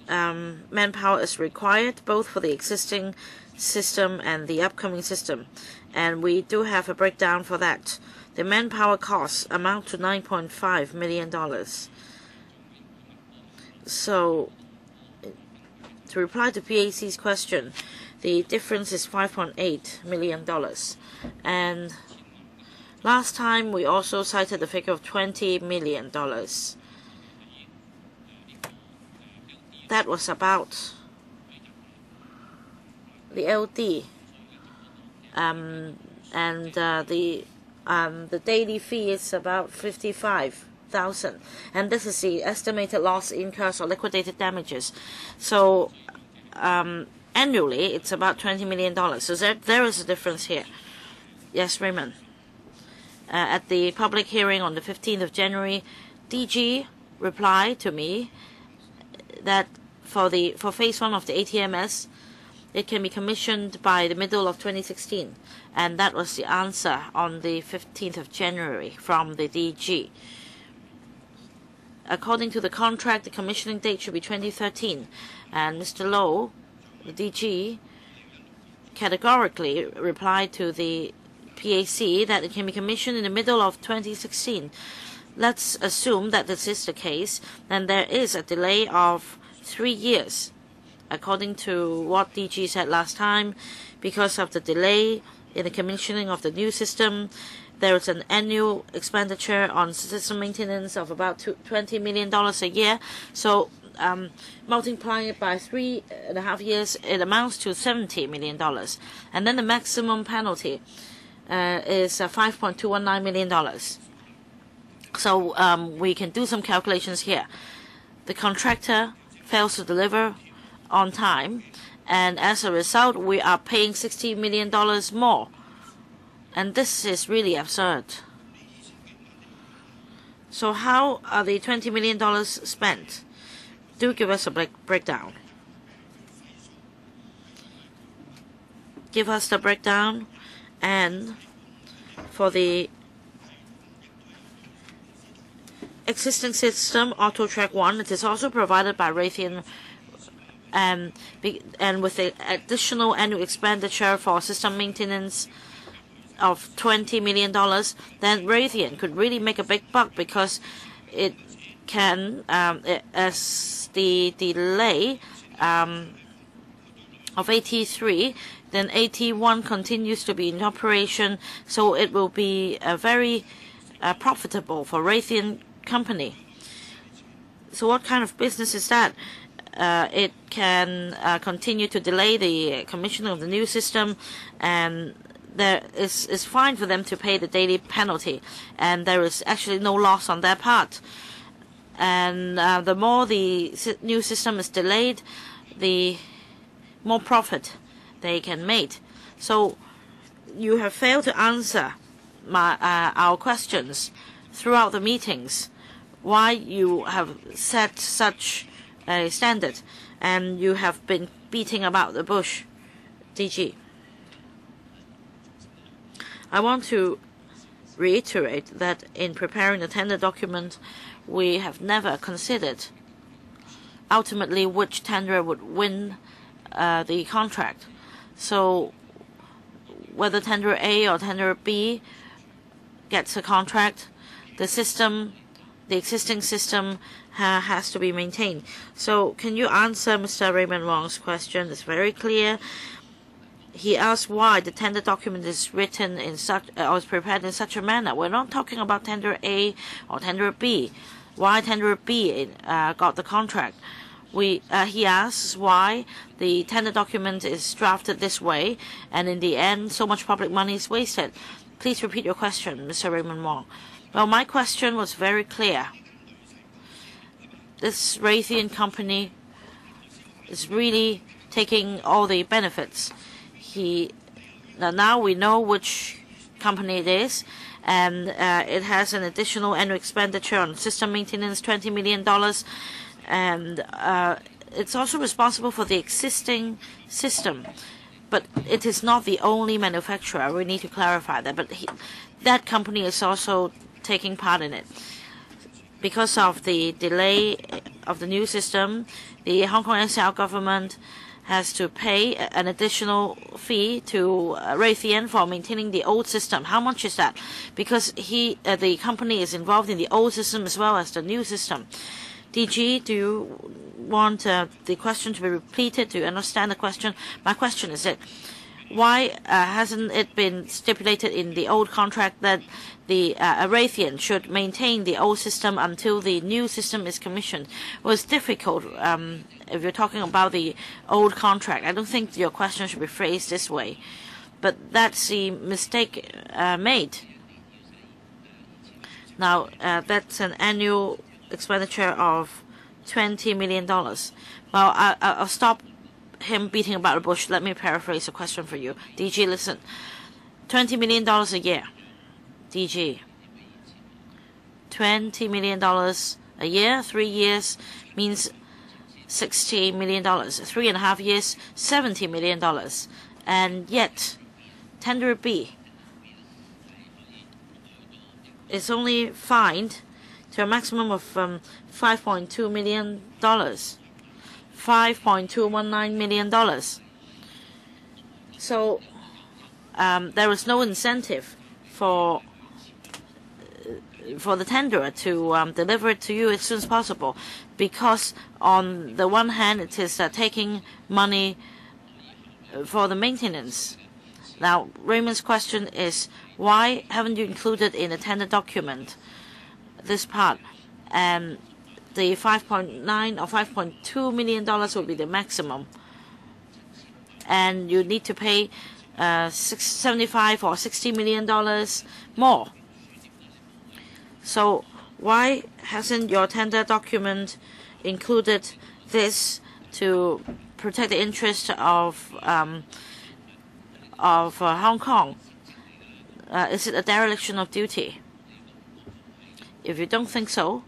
manpower is required both for the existing system and the upcoming system. And we do have a breakdown for that. The manpower costs amount to $9.5 million. So, to reply to PAC's question, the difference is $5.8 million. And last time we also cited the figure of $20 million. That was about the LD, and the daily fee is about $55,000, and this is the estimated loss incurred or liquidated damages. So annually, it's about $20 million. So there is a difference here. Yes, Raymond. At the public hearing on the 15th of January, DG replied to me that for phase 1 of the ATMS, it can be commissioned by the middle of 2016. And that was the answer on the 15th of January from the DG. According to the contract, the commissioning date should be 2013. And Mr. Low, the DG, categorically replied to the PAC that it can be commissioned in the middle of 2016. Let's assume that this is the case, then there is a delay of 3 years. According to what DG said last time, because of the delay in the commissioning of the new system, there is an annual expenditure on system maintenance of about $20 million a year. So multiplying it by 3.5 years, it amounts to $70 million. And then the maximum penalty is $5.219 million. So we can do some calculations here. The contractor fails to deliver on time, and as a result, we are paying $60 million more. And this is really absurd. So how are the $20 million spent? Do give us a breakdown. Give us the breakdown. And for the existing system, AutoTrack 1, it is also provided by Raytheon, and with the additional annual expenditure for system maintenance of $20 million, then Raytheon could really make a big buck, because it can, as the delay of AT3, then AT1 continues to be in operation, so it will be very profitable for Raytheon company. So what kind of business is that? It can continue to delay the commissioning of the new system, and is fine for them to pay the daily penalty, and there is actually no loss on their part. And the more the new system is delayed, the more profit they can make. So you have failed to answer our questions throughout the meetings. Why you have set such a standard, and you have been beating about the bush, DG. I want to reiterate that in preparing the tender document, we have never considered ultimately which tenderer would win the contract. So whether tenderer A or tenderer B gets a contract, the existing system has to be maintained. So can you answer Mr. Raymond Wong's question? It's very clear. He asked why the tender document is written in such or is prepared in such a manner. We're not talking about tenderer A or tenderer B. Why tenderer B got the contract? He asks why the tender document is drafted this way, and in the end, so much public money is wasted. Please repeat your question, Mr. Raymond Wong. Well, my question was very clear. This Raytheon company is really taking all the benefits. Now we know which company it is, and it has an additional annual expenditure on system maintenance, $20 million, and it's also responsible for the existing system. But it is not the only manufacturer. We need to clarify that. But that company is also taking part in it. Because of the delay of the new system, the Hong Kong SAR government has to pay an additional fee to Raytheon for maintaining the old system. How much is that? Because the company is involved in the old system as well as the new system. DG, do you want the question to be repeated? Do you understand the question? My question is why hasn't it been stipulated in the old contract that the Raytheon should maintain the old system until the new system is commissioned? Well, it's difficult if you're talking about the old contract. I don't think your question should be phrased this way. But that's the mistake made. Now, that's an annual expenditure of $20 million. Well, I'll stop him beating about the bush. Let me paraphrase the question for you. DG, listen. $20 million a year. DG. $20 million a year, 3 years means $60 million. 3.5 years, $70 million. And yet, tenderer B is only fined to a maximum of $5.2 million. $5.219 million. So there is no incentive for the tenderer to deliver it to you as soon as possible, because on the one hand it is taking money for the maintenance. Now, Raymond's question is, why haven't you included in the tender document this part? And the $5.9 or $5.2 million will be the maximum, and you need to pay $75 or $60 million more. So why hasn't your tender document included this to protect the interest of Hong Kong? Is it a dereliction of duty? If you don't think so,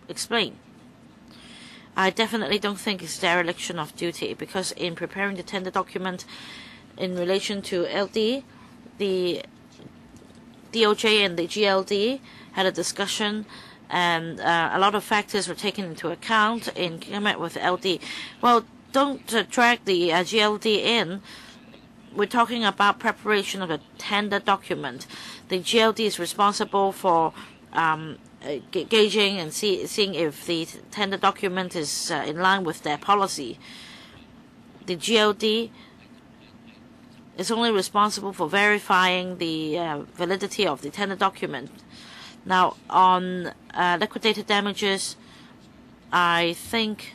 explain. I definitely don't think it's dereliction of duty, because in preparing the tender document in relation to LD, the DOJ and the GLD had a discussion, and a lot of factors were taken into account in coming up with LD. Well, don't drag the GLD in. We're talking about preparation of a tender document. The GLD is responsible for gauging and seeing if the tender document is in line with their policy. The GLD is only responsible for verifying the validity of the tender document. Now, on liquidated damages, I think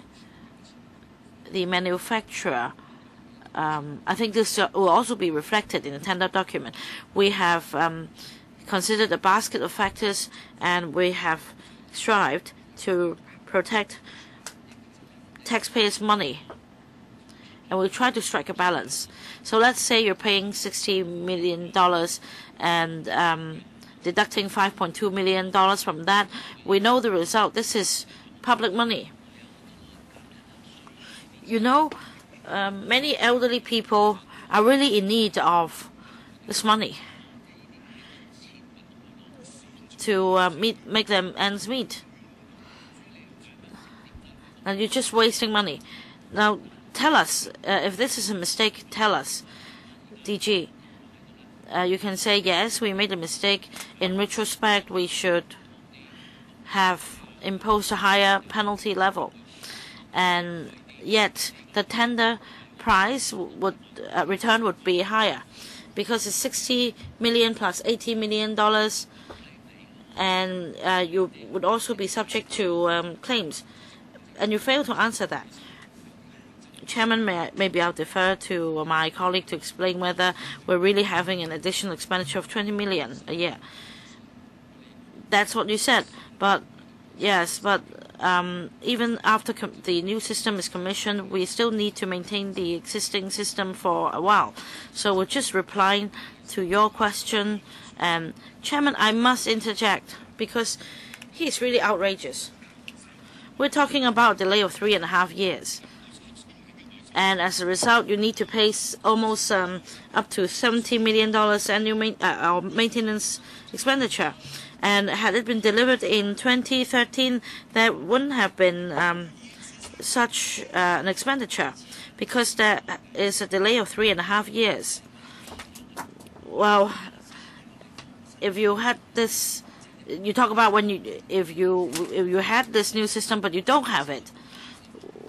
the manufacturer I think this will also be reflected in the tender document. We have considered a basket of factors, and we have strived to protect taxpayers' money, and we try to strike a balance. So let's say you're paying $60 million and deducting $5.2 million from that. We know the result. This is public money. You know, many elderly people are really in need of this money to make them ends meet. And you're just wasting money. Now, tell us if this is a mistake. Tell us, DG. You can say yes, we made a mistake. In retrospect, we should have imposed a higher penalty level, and yet the tender price would return would be higher, because it's $60 million plus $80 million, and you would also be subject to claims, and you fail to answer that. Chairman, maybe I'll defer to my colleague to explain whether we're really having an additional expenditure of $20 million a year. That's what you said, but yes, but even after the new system is commissioned, we still need to maintain the existing system for a while. So we're just replying to your question. Chairman, I must interject because he's really outrageous. We're talking about a delay of 3.5 years. And as a result, you need to pay almost up to $70 million annual maintenance expenditure. And had it been delivered in 2013, there wouldn't have been such an expenditure, because there is a delay of 3.5 years. Well, if you had this, you talk about when if you had this new system but you don't have it.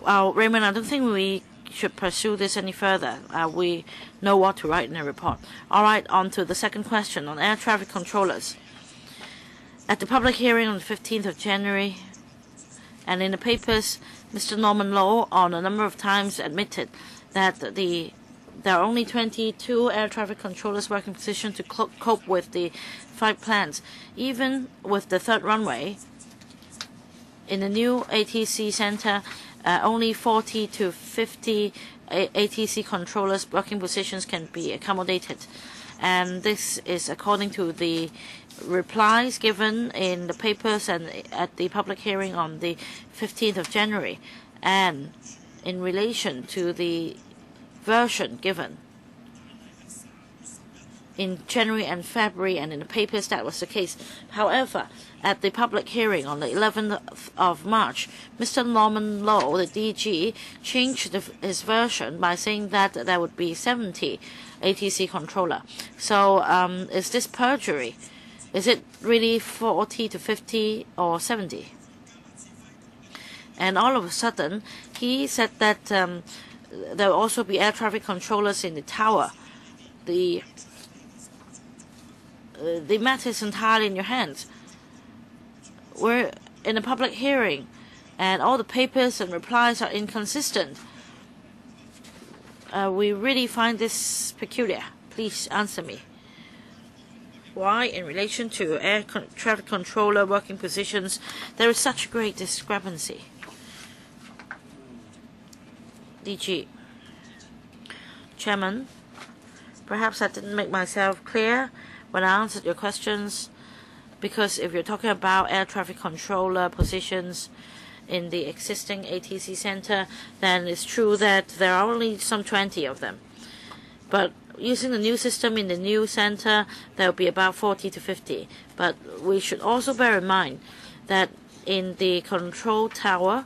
Well, Raymond, I don't think we should pursue this any further. We know what to write in a report. All right, on to the second question on air traffic controllers. At the public hearing on the 15th of January, and in the papers, Mr. Norman Low on a number of times admitted that there are only 22 air traffic controllers working in position to cope with the flight plans. Even with the third runway, in the new ATC center, only 40 to 50 ATC controllers working positions can be accommodated. And this is according to the replies given in the papers and at the public hearing on the 15th of January. And in relation to the version given in January and February, and in the papers, that was the case. However, at the public hearing on the 11th of March, Mr. Norman Low, the DG, changed his version by saying that there would be 70 ATC controller. So is this perjury? Is it really 40 to 50 or 70? And all of a sudden, he said that there will also be air traffic controllers in the tower. The matter is entirely in your hands. We're in a public hearing, and all the papers and replies are inconsistent. We really find this peculiar. Please answer me. Why, in relation to air traffic controller working positions, there is such great discrepancy? DG. Chairman, perhaps I didn't make myself clear when I answered your questions, because if you're talking about air traffic controller positions in the existing ATC center, then it's true that there are only some 20 of them. But using the new system in the new center, there will be about 40 to 50. But we should also bear in mind that in the control tower,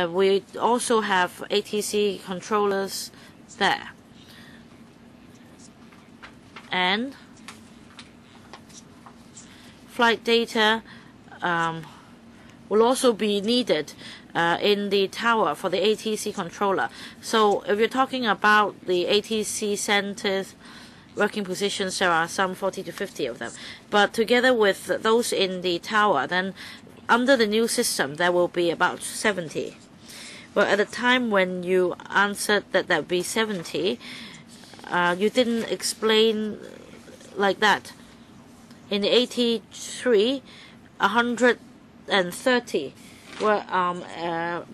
we also have ATC controllers there. And flight data will also be needed in the tower for the ATC controller. So if you're talking about the ATC centers working positions, there are some 40 to 50 of them. But together with those in the tower, then under the new system, there will be about 70. Well, at the time when you answered that would be 70, you didn't explain like that. In the 83, 130 were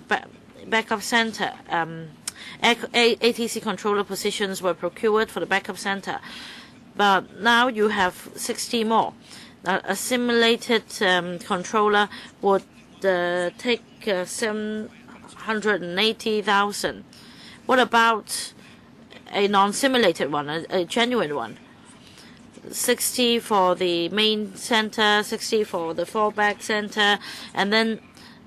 backup center. ATC controller positions were procured for the backup center. But now you have 60 more. A simulated controller would take 780,000. What about a non-simulated one, a genuine one? 60 for the main center, 60 for the fallback center, and then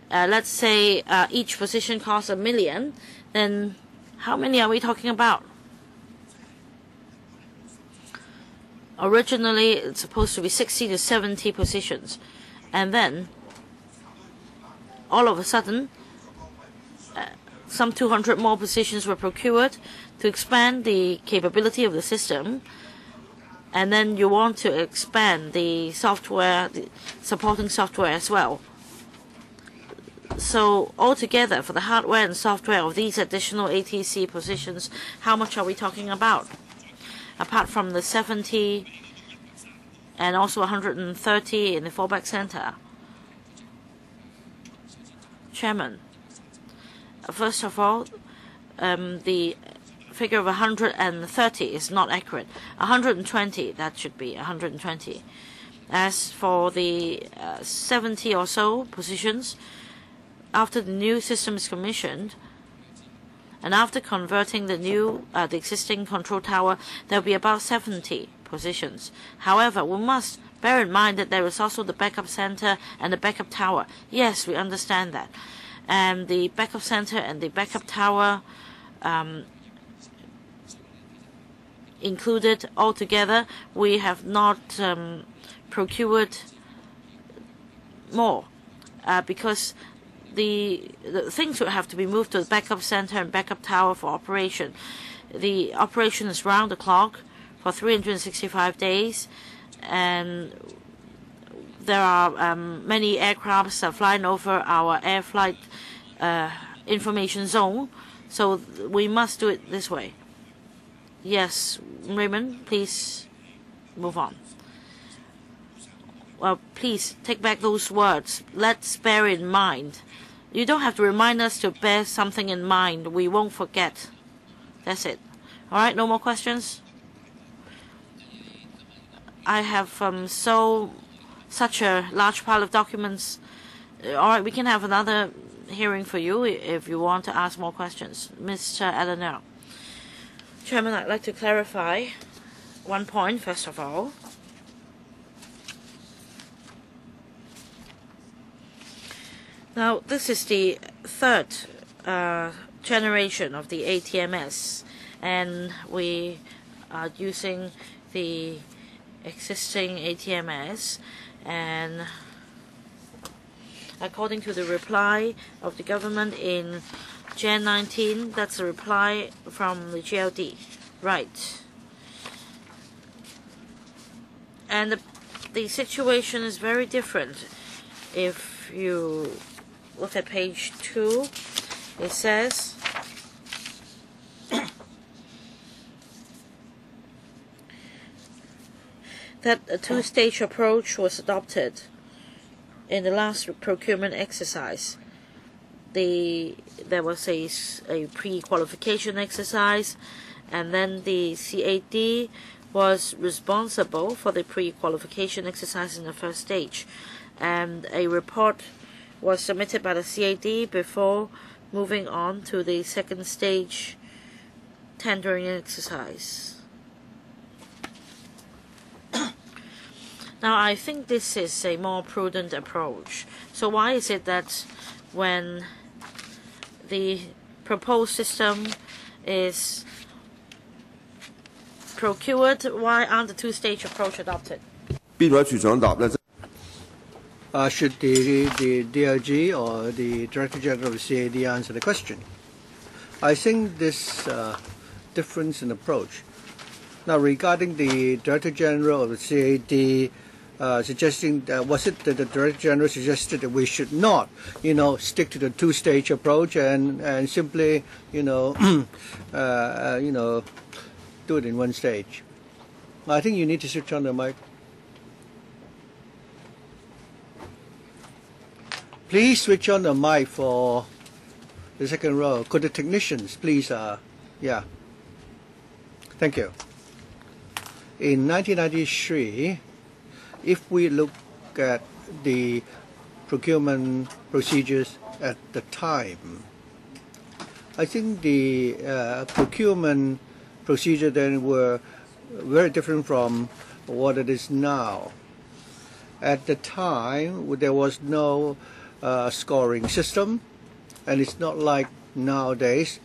let's say each position costs $1 million. Then how many are we talking about? Originally, it's supposed to be 60 to 70 positions. And then, all of a sudden, some 200 more positions were procured to expand the capability of the system. And then you want to expand the software, the supporting software as well. So altogether, for the hardware and software of these additional ATC positions, how much are we talking about? Apart from the 70 and also 130 in the fallback center. Chairman, first of all, the figure of 130 is not accurate. 120, that should be 120. As for the 70 or so positions, after the new system is commissioned, and after converting the existing control tower, there will be about 70 positions. However, we must bear in mind that there is also the backup center and the backup tower. Yes, we understand that. And the backup center and the backup tower included altogether, we have not procured more because the things would have to be moved to the backup center and backup tower for operation. The operation is round the clock for 365 days, and there are many aircrafts flying over our air flight information zone, so we must do it this way. Yes, Raymond, please move on. Well, please take back those words. Let's bear in mind. You don't have to remind us to bear something in mind. We won't forget. That's it. All right, no more questions? I have such a large pile of documents. All right, we can have another hearing for you if you want to ask more questions. Mr. Eleanor. Chairman, I'd like to clarify one point, first of all. Now, this is the third generation of the ATMS, and we are using the existing ATMS, and according to the reply of the government in Jan 19, that's a reply from the GLD, right? And the situation is very different. If you look at page 2, it says that a two-stage approach was adopted in the last procurement exercise. There was a pre-qualification exercise, and then the CAD was responsible for the pre-qualification exercise in the first stage, and a report was submitted by the CAD before moving on to the second stage tendering exercise. Now, I think this is a more prudent approach. So why is it that when the proposed system is procured, why aren't the two-stage approach adopted? Should the DLG or the Director General of the CAD answer the question? I think this difference in approach. Now, regarding the Director General of the CAD suggesting, was it that the Director General suggested that we should not, stick to the two-stage approach and simply, do it in one stage? I think you need to switch on the mic. Please switch on the mic for the second row. Could the technicians please, yeah. Thank you. In 1993, if we look at the procurement procedures at the time, I think the procurement procedure then were very different from what it is now. At the time, there was no scoring system, and it's not like nowadays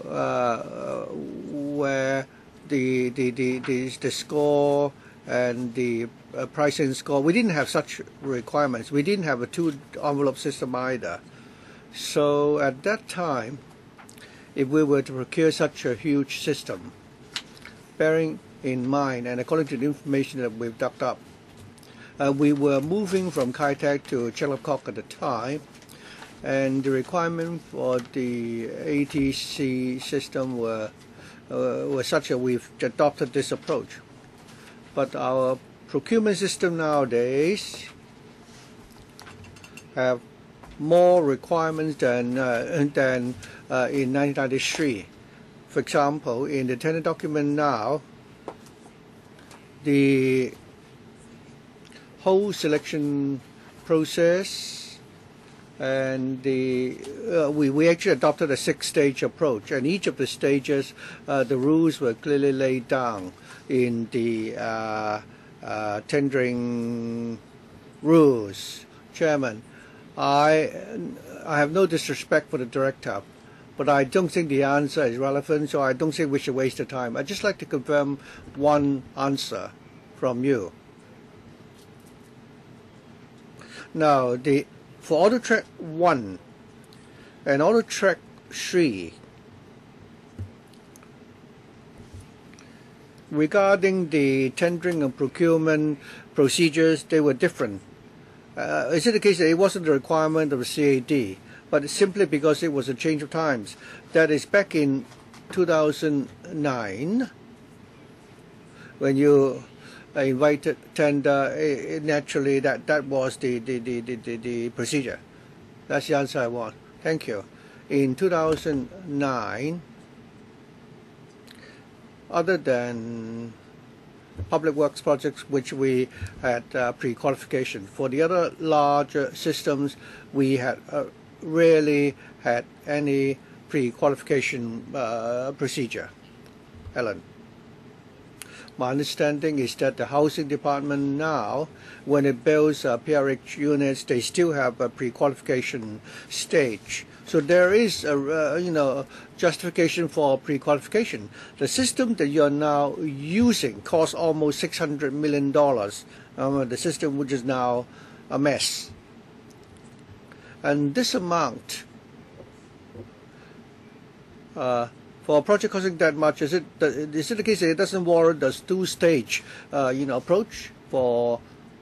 where the score and the pricing score, we didn't have such requirements. We didn't have a two-envelope system either. So at that time, if we were to procure such a huge system, bearing in mind and according to the information that we've dug up, we were moving from Kai-Tak to Chelapkok at the time, and the requirement for the ATC system were such that we've adopted this approach. But our procurement system nowadays have more requirements than in 1993. For example, in the tender document now, the whole selection process and we actually adopted a 6-stage approach, and each of the stages, the rules were clearly laid down in the tendering rules. Chairman, I have no disrespect for the director, but I don't think the answer is relevant, so I don't think we should waste the time. I'd just like to confirm one answer from you. Now, for Audit Track 1 and Audit Track 3, regarding the tendering and procurement procedures, they were different. Is it the case that it wasn't the requirement of the CAD, but simply because it was a change of times? That is back in 2009, when you invited tender, naturally that was the procedure. That's the answer I want. Thank you. In 2009, other than public works projects which we had pre-qualification, for the other larger systems we had rarely had any pre-qualification procedure. Ellen. My understanding is that the housing department now, when it builds PRH units, they still have a pre-qualification stage. So there is a justification for pre-qualification. The system that you are now using costs almost $600 million. The system which is now a mess, and this amount for a project costing that much, is it the case that it doesn't warrant the two-stage approach for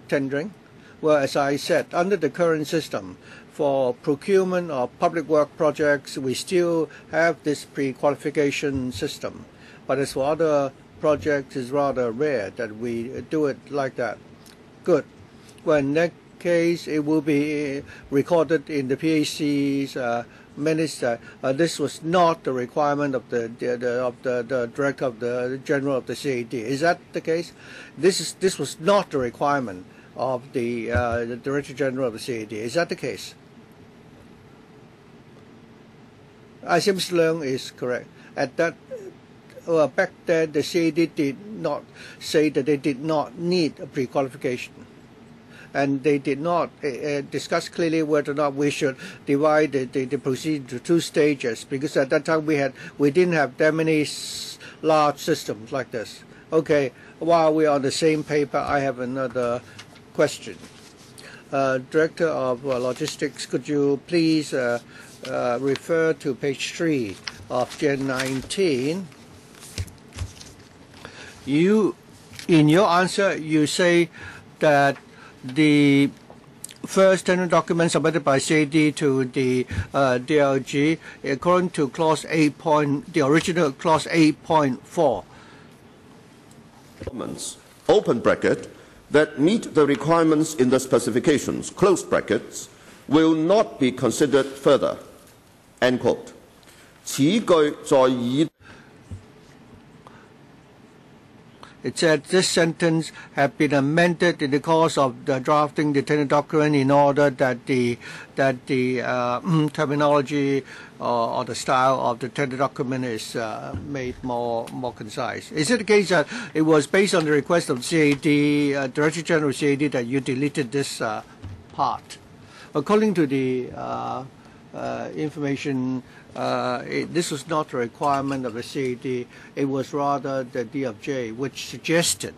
tendering? Well, as I said, under the current system, for procurement of public work projects, we still have this pre-qualification system. But as for other projects, it's rather rare that we do it like that. Good. Well, in that case, it will be recorded in the PAC's minutes that this was not the requirement of the director of the general of the CAD. Is that the case? This was not the requirement of the director general of the CAD. Is that the case? I think Mr. Leung is correct. At that back then, the CAD did not say that they did not need a pre-qualification. And they did not discuss clearly whether or not we should divide the procedure to two stages, because at that time we didn't have that many large systems like this. Okay, while we're on the same paper, I have another question. Director of Logistics, could you please refer to page 3 of Gen 19? In your answer, you say that the first tender document submitted by CAD to the DLG, according to clause 8. The original clause 8.4. Open bracket, that meet the requirements in the specifications, close brackets, will not be considered further. End quote. 此句在以 It said this sentence had been amended in the course of the drafting the tender document in order that the terminology or the style of the tender document is made more concise. Is it the case that it was based on the request of CAD, Director General CAD, that you deleted this part? According to the information, this was not a requirement of the CAD. It was rather the DFJ, which suggested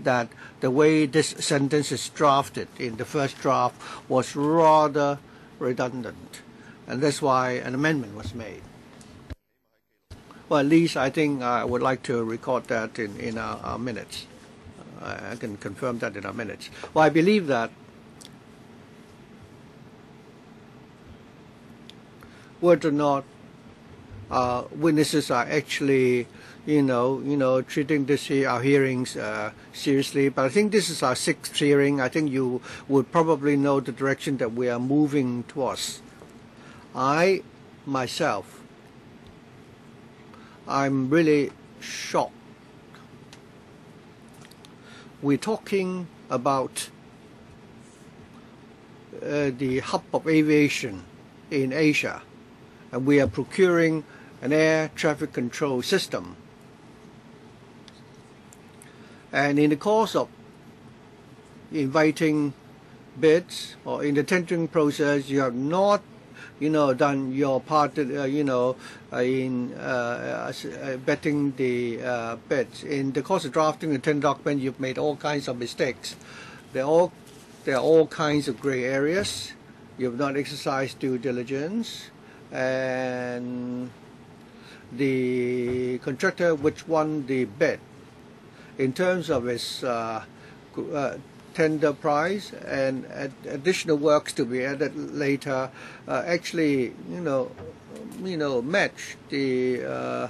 that the way this sentence is drafted in the first draft was rather redundant, and that's why an amendment was made. Well, at least I think I would like to record that in our minutes. I can confirm that in our minutes. Well, I believe that whether or not witnesses are actually, treating our hearings seriously. But I think this is our 6th hearing. I think you would probably know the direction that we are moving towards. I, myself, I'm really shocked. We're talking about the hub of aviation in Asia, and we are procuring an air traffic control system. And in the course of inviting bids or in the tendering process, you have not, done your part, in betting the bids. In the course of drafting the tender document, you've made all kinds of mistakes. There are all kinds of gray areas. You've not exercised due diligence, and the contractor which won the bid, in terms of its tender price and additional works to be added later, actually, match the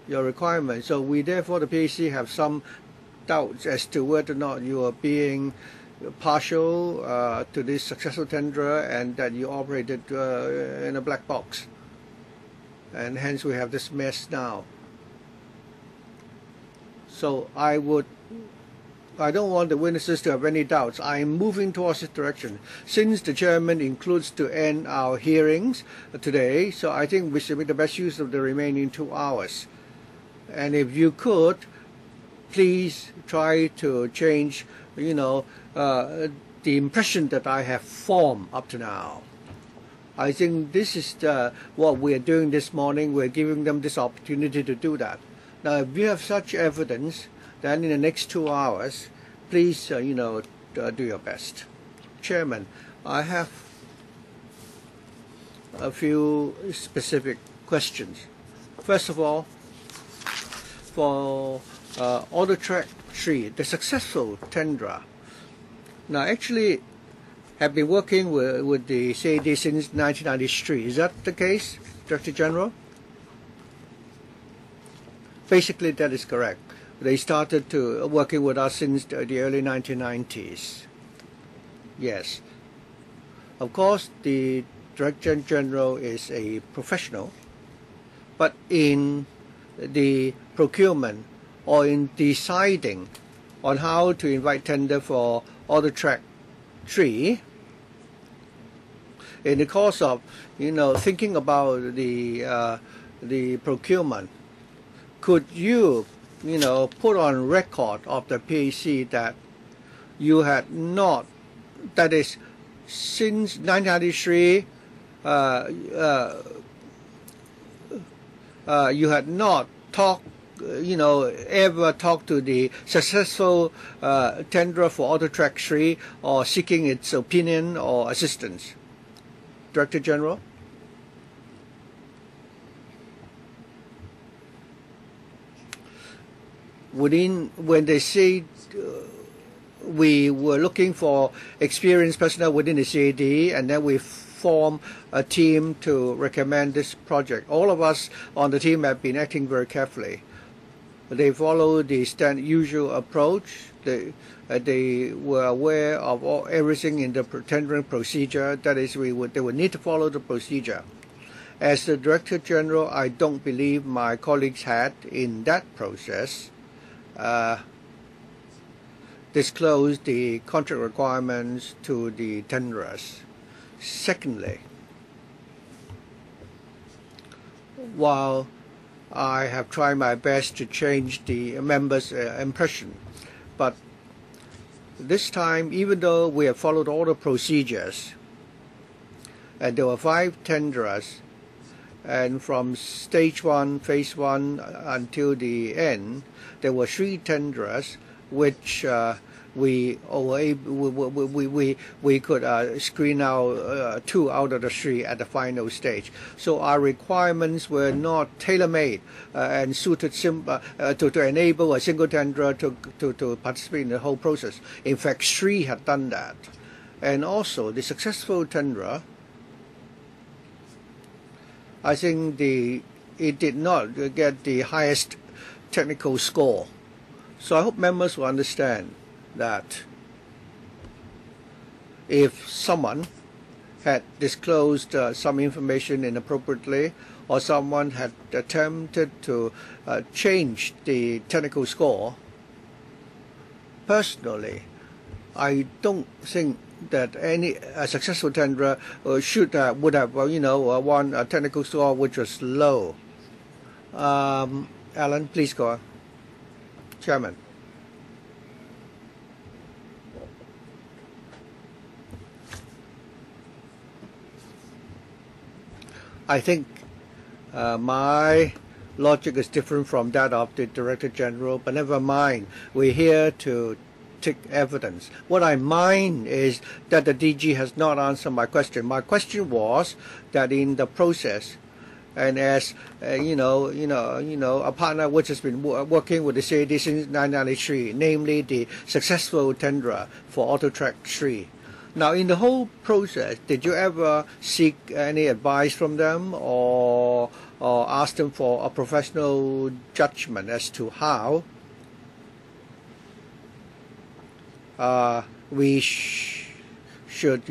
your requirements. So we therefore, the PAC, have some doubts as to whether or not you are being partial to this successful tenderer, and that you operated in a black box. And hence we have this mess now. So I don't want the witnesses to have any doubts. I am moving towards this direction. Since the chairman includes to end our hearings today, so I think we should make the best use of the remaining 2 hours. And if you could, please try to change, the impression that I have formed up to now. I think this is what we are doing this morning. We're giving them this opportunity to do that. Now, if you have such evidence, then in the next 2 hours, please, do your best. Chairman, I have a few specific questions. First of all, for Audit Track 3, the successful tenderer. Now, actually, have been working with the CAD since 1993. Is that the case, Director General? Basically, that is correct. They started to working with us since the early 1990s. Yes. Of course, the Director General is a professional, but in the procurement or in deciding on how to invite tender for Audit Track 3, in the course of thinking about the procurement, could you put on record of the PAC that you had not, that is, since 1993, you had not talked, ever talked to the successful tenderer for Audit Track 3 or seeking its opinion or assistance? Director General? When they say we were looking for experienced personnel within the CAD, and then we formed a team to recommend this project. All of us on the team have been acting very carefully. They follow the usual approach. They were aware of everything in the tendering procedure. That is, they would need to follow the procedure. As the Director General, I don't believe my colleagues had, in that process, disclosed the contract requirements to the tenderers. Secondly, while I have tried my best to change the members' impression, but this time, even though we have followed all the procedures, and there were 5 tenderers, and from stage 1, phase 1 until the end, there were 3 tenderers, which we could screen out 2 out of the 3 at the final stage. So our requirements were not tailor-made and suited to enable a single tenderer to participate in the whole process. In fact, 3 had done that. And also, the successful tenderer, I think it did not get the highest technical score. So I hope members will understand that if someone had disclosed some information inappropriately, or someone had attempted to change the technical score, personally, I don't think that any successful tenderer would have won a technical score which was low. Alan, please go on. Chairman. I think my logic is different from that of the Director General, but never mind. We're here to take evidence. What I mind is that the DG has not answered my question. My question was that in the process, and as a partner which has been working with the CAD since 1993, namely the successful tenderer for AutoTrack 3. Now, in the whole process, did you ever seek any advice from them or ask them for a professional judgment as to how we should,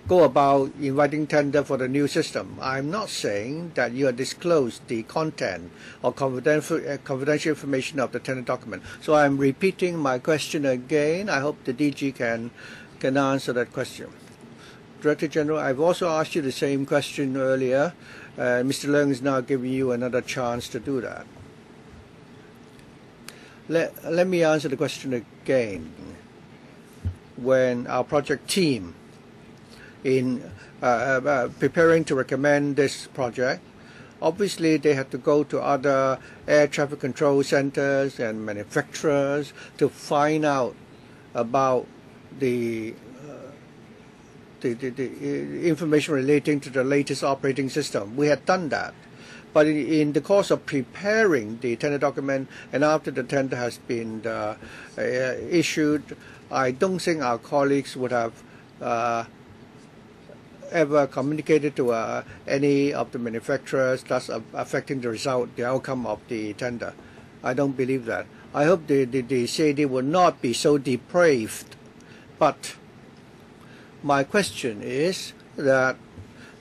go about inviting tender for the new system? I'm not saying that you have disclosed the content or confidential information of the tender document. So I'm repeating my question again. I hope the DG can answer that question. Director General, I've also asked you the same question earlier. Mr. Leung is now giving you another chance to do that. Let me answer the question again. When our project team, in preparing to recommend this project, obviously they had to go to other air traffic control centers and manufacturers to find out about the information relating to the latest operating system. We had done that. But in the course of preparing the tender document and after the tender has been issued, I don't think our colleagues would have ever communicated to any of the manufacturers, thus affecting the outcome of the tender. I don't believe that. I hope the CAD will not be so depraved. But my question is that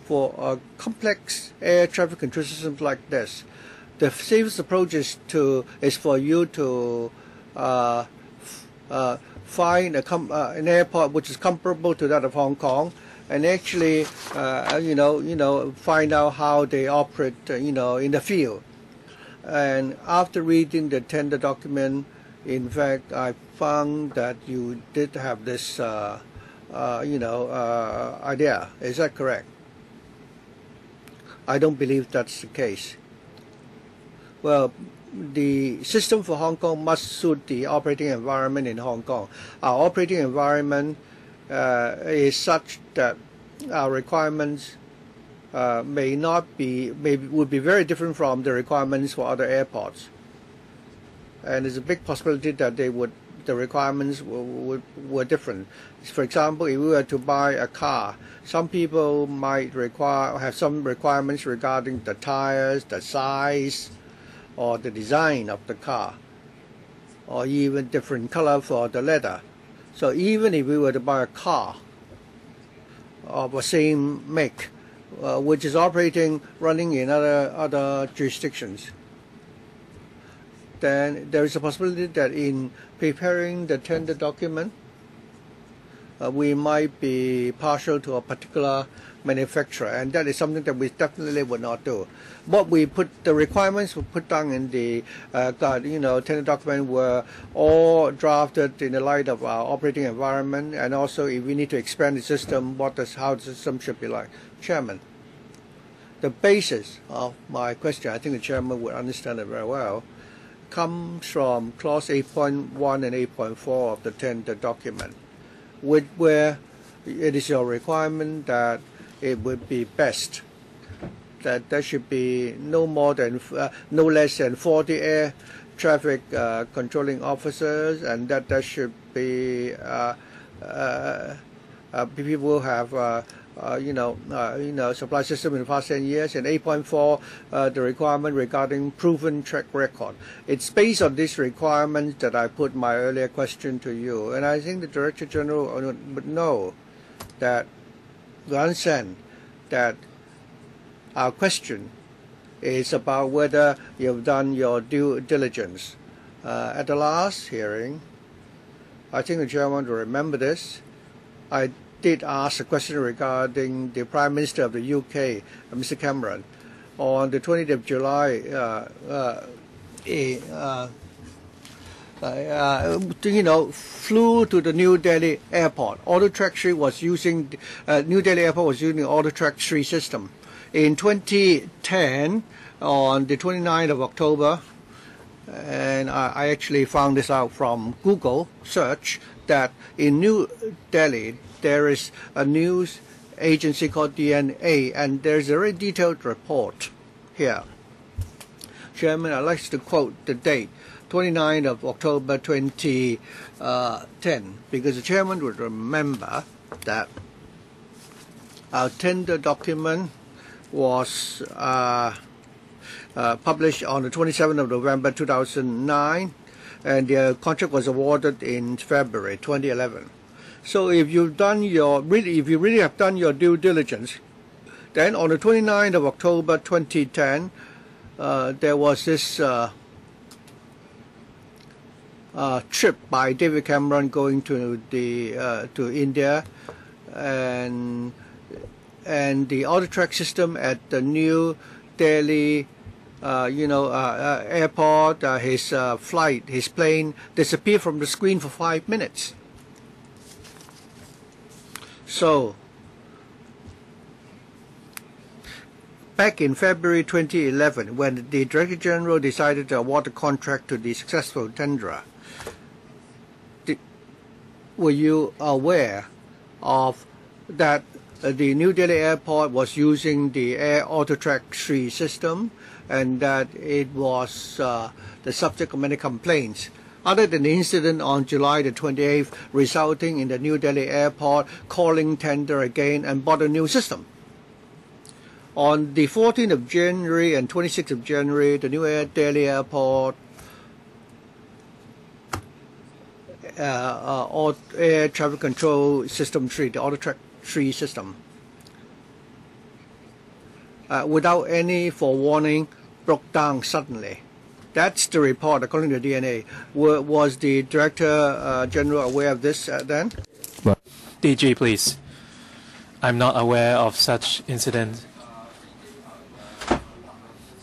for a complex air traffic control system like this, the safest approach is for you to find an airport which is comparable to that of Hong Kong, and actually, find out how they operate, in the field. And after reading the tender document, in fact, I found that you did have this, idea. Is that correct? I don't believe that's the case. Well, the system for Hong Kong must suit the operating environment in Hong Kong. Our operating environment is such that our requirements would be very different from the requirements for other airports. And there's a big possibility that they would the requirements were different. For example, if we were to buy a car, some people might have some requirements regarding the tires, the size, or the design of the car, or even different color for the leather. So even if we were to buy a car of the same make, which is running in other jurisdictions, then there is a possibility that in preparing the tender document, we might be partial to a particular manufacturer, and that is something that we definitely would not do. The requirements we put down in the tender document were all drafted in the light of our operating environment, and also if we need to expand the system, how the system should be like. Chairman, the basis of my question, I think the chairman would understand it very well, comes from clause 8.1 and 8.4 of the tender document, where it is your requirement that it would be best that there should be no less than 40 air traffic controlling officers, and that there should be people who have supply system in the past 10 years, and 8.4 the requirement regarding proven track record. It's based on this requirement that I put my earlier question to you, and I think the Director General would know that we understand that our question is about whether you've done your due diligence. At the last hearing, I think the Chairman will remember this, I did ask a question regarding the Prime Minister of the UK, Mr. Cameron. On the 20th of July, flew to the New Delhi airport. Audit 3 was using New Delhi airport was using the Audit 3 system. In 2010, on the 29th of October, and I actually found this out from Google search, that in New Delhi there is a news agency called DNA, and there's a very detailed report here. Chairman, I'd like to quote the date, 29th of October 2010, because the Chairman would remember that our tender document was published on the 27th of November 2009, and the contract was awarded in February 2011. So if you really have done your due diligence, then on the 29th of October 2010, there was this trip by David Cameron going to India, and the Audit track system at the New Delhi airport, his plane disappeared from the screen for 5 minutes. So, back in February 2011, when the Director General decided to award the contract to the successful tenderer, were you aware of that the New Delhi airport was using the Audit 3 system, and that it was the subject of many complaints? Other than the incident on July the 28th, resulting in the New Delhi airport calling tender again and bought a new system. On the 14th of January and 26th of January, the New Delhi airport air traffic control system 3, the Audit 3 system, without any forewarning, broke down suddenly. That's the report, according to DNA. Was the Director General aware of this then? DG, please. I'm not aware of such incident,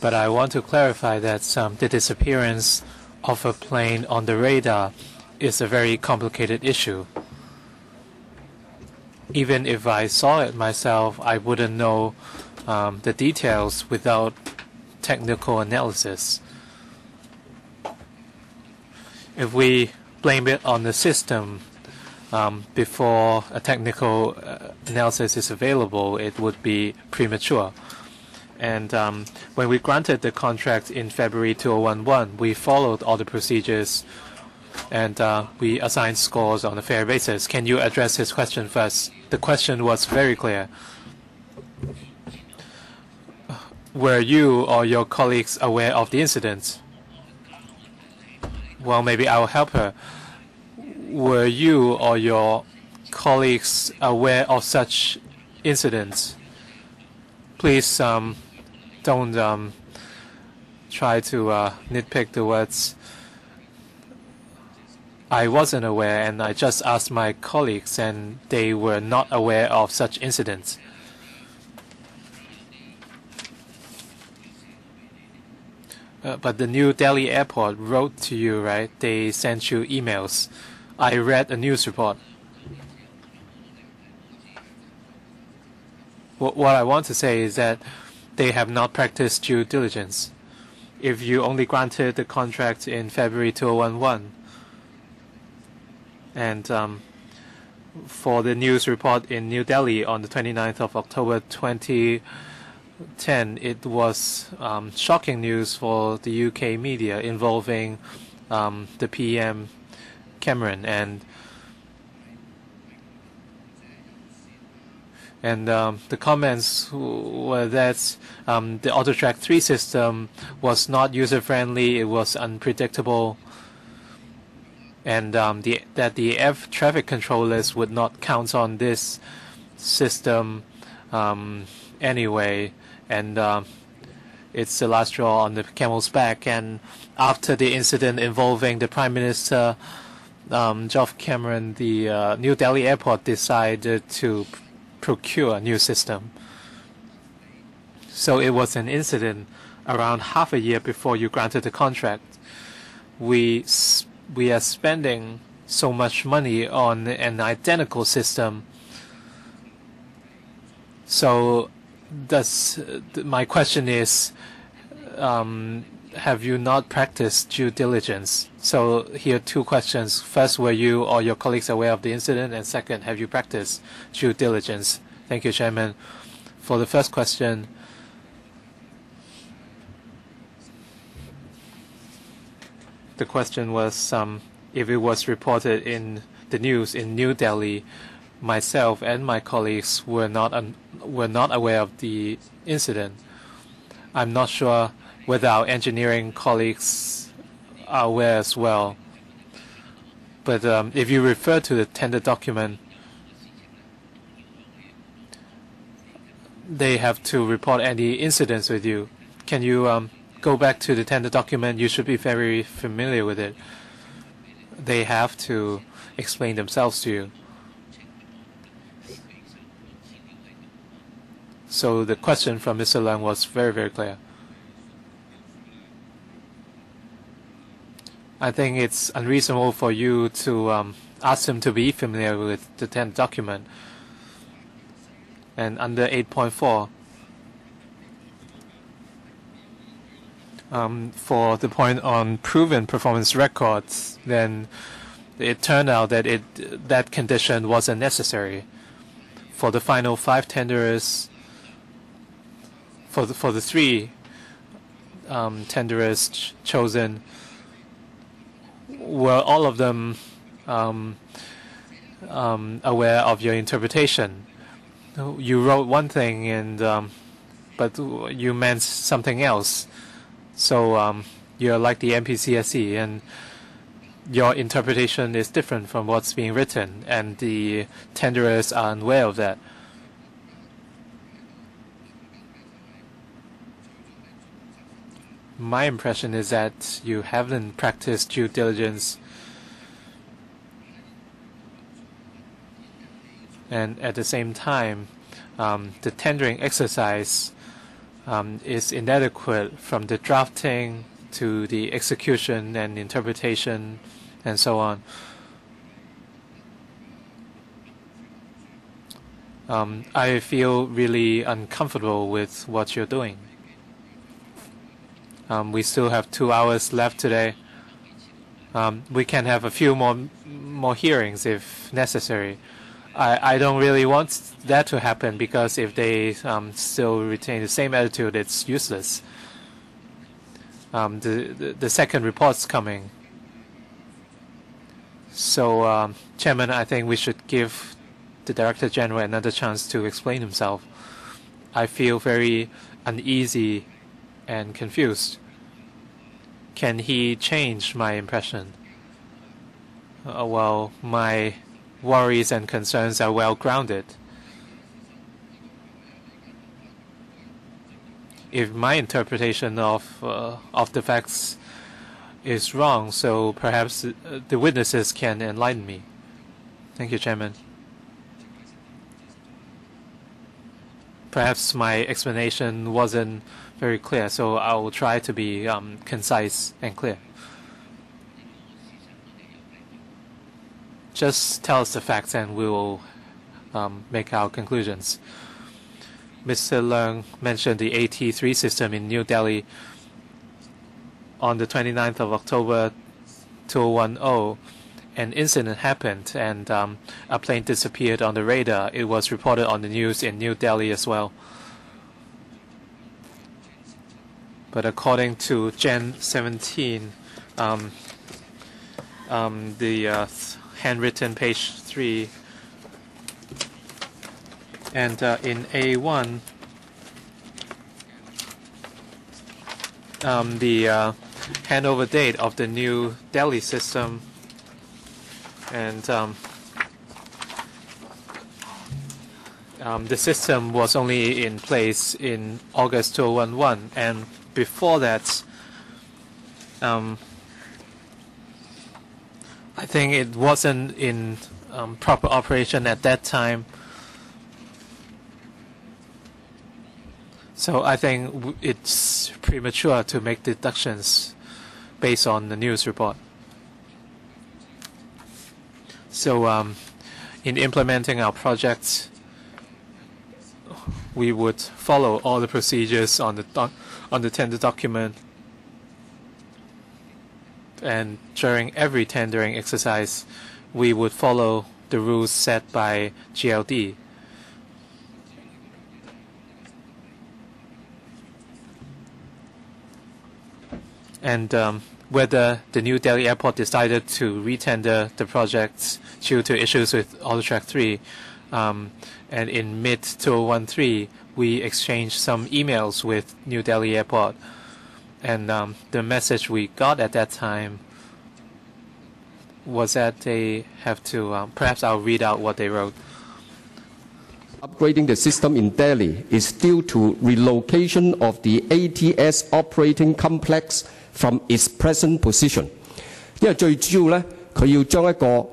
but I want to clarify that the disappearance of a plane on the radar is a very complicated issue. Even if I saw it myself, I wouldn't know the details without technical analysis. If we blame it on the system before a technical analysis is available, it would be premature. And when we granted the contract in February 2011, we followed all the procedures and we assign scores on a fair basis. Can you address his question first? The question was very clear. Were you or your colleagues aware of the incident? Well, maybe I will help her. Were you or your colleagues aware of such incidents? Please don't try to nitpick the words. I wasn't aware, and I just asked my colleagues, and they were not aware of such incidents. But the New Delhi airport wrote to you, right? They sent you emails. I read a news report. What I want to say is that they have not practiced due diligence. If you only granted the contract in February 2011, and for the news report in New Delhi on the 29th of October 2010, it was shocking news for the UK media involving the PM Cameron, and the comments were that the AutoTrack 3 system was not user-friendly, it was unpredictable, and that the air traffic controllers would not count on this system anyway, and it's the last straw on the camel's back. And after the incident involving the Prime Minister, Geoff Cameron, the New Delhi airport decided to procure a new system. So it was an incident around half a year before you granted the contract. We are spending so much money on an identical system. So my question is, have you not practiced due diligence? So here are two questions. First, were you or your colleagues aware of the incident? And second, have you practiced due diligence? Thank you, Chairman. For the first question, the question was if it was reported in the news in New Delhi, myself and my colleagues were not aware of the incident. I'm not sure whether our engineering colleagues are aware as well. But if you refer to the tender document, they have to report any incidents with you. Can you go back to the tender document? You should be very familiar with it. They have to explain themselves to you. So the question from Mr. Leung was very, very clear. I think it's unreasonable for you to ask him to be familiar with the tender document. And under 8.4, for the point on proven performance records, then it turned out that that condition wasn't necessary. For the final 5 tenderers, for the 3 tenderers chosen, were all of them aware of your interpretation? You wrote one thing, and but you meant something else. So you're like the MPCSE, and your interpretation is different from what's being written, and the tenderers are unaware of that. My impression is that you haven't practiced due diligence, and at the same time, the tendering exercise is inadequate from the drafting to the execution and interpretation and so on. I feel really uncomfortable with what you're doing. We still have 2 hours left today. We can have a few more hearings if necessary. I don't really want that to happen, because if they still retain the same attitude, it's useless. The second report's coming. So, Chairman, I think we should give the Director General another chance to explain himself. I feel very uneasy and confused. Can he change my impression? Well, my worries and concerns are well grounded. If my interpretation of the facts is wrong, so perhaps the witnesses can enlighten me. Thank you, Chairman. Perhaps my explanation wasn't very clear, so I will try to be concise and clear. Just tell us the facts and we will make our conclusions. Mr. Leung mentioned the AT3 system in New Delhi. On the 29th of October 2010, an incident happened and a plane disappeared on the radar. It was reported on the news in New Delhi as well. But according to Gen 17, the handwritten page 3, and in A1, the handover date of the New Delhi system, and the system was only in place in August 2011, and before that, I think it wasn't in proper operation at that time. So I think it's premature to make deductions based on the news report. So in implementing our projects, we would follow all the procedures on the tender document, and during every tendering exercise, we would follow the rules set by GLD. And whether the New Delhi airport decided to retender the projects due to issues with Audit Track 3, and in mid-2013, we exchanged some emails with New Delhi airport. And the message we got at that time was that they have to, perhaps I'll read out what they wrote. Upgrading the system in Delhi is due to relocation of the ATS operating complex from its present position. 因為最主要咧，佢要將一個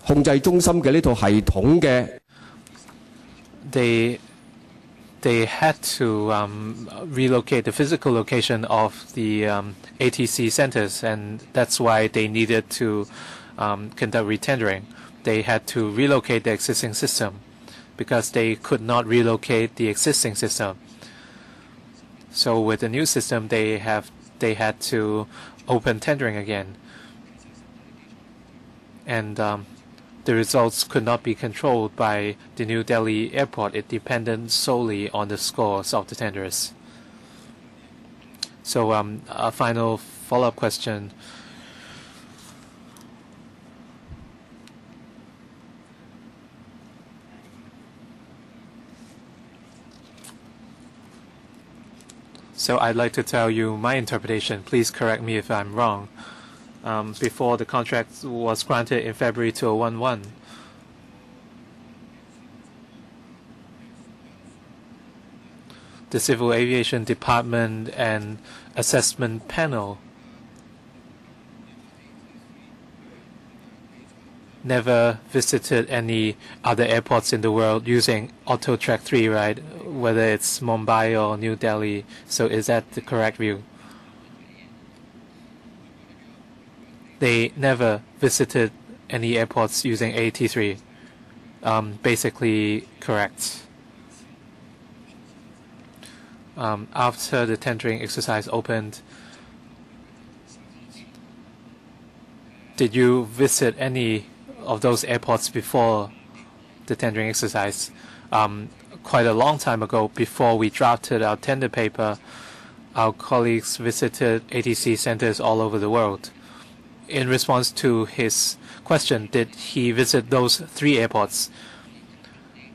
控制中心嘅呢套系統嘅 They had to relocate the physical location of the ATC centers, and that's why they needed to conduct retendering. They had to relocate the existing system because they could not relocate the existing system. So with the new system, they had to open tendering again, and the results could not be controlled by the New Delhi airport. It depended solely on the scores of the tenderers. So a final follow-up question. So I'd like to tell you my interpretation. Please correct me if I'm wrong. Before the contract was granted in February 2011, the Civil Aviation Department and Assessment Panel never visited any other airports in the world using Auto Track 3, right? Whether it's Mumbai or New Delhi. So is that the correct view? They never visited any airports using AT3. Basically correct. After the tendering exercise opened, did you visit any of those airports before the tendering exercise? Quite a long time ago, before we drafted our tender paper, our colleagues visited ATC centers all over the world. in response to his question, did he visit those 3 airports?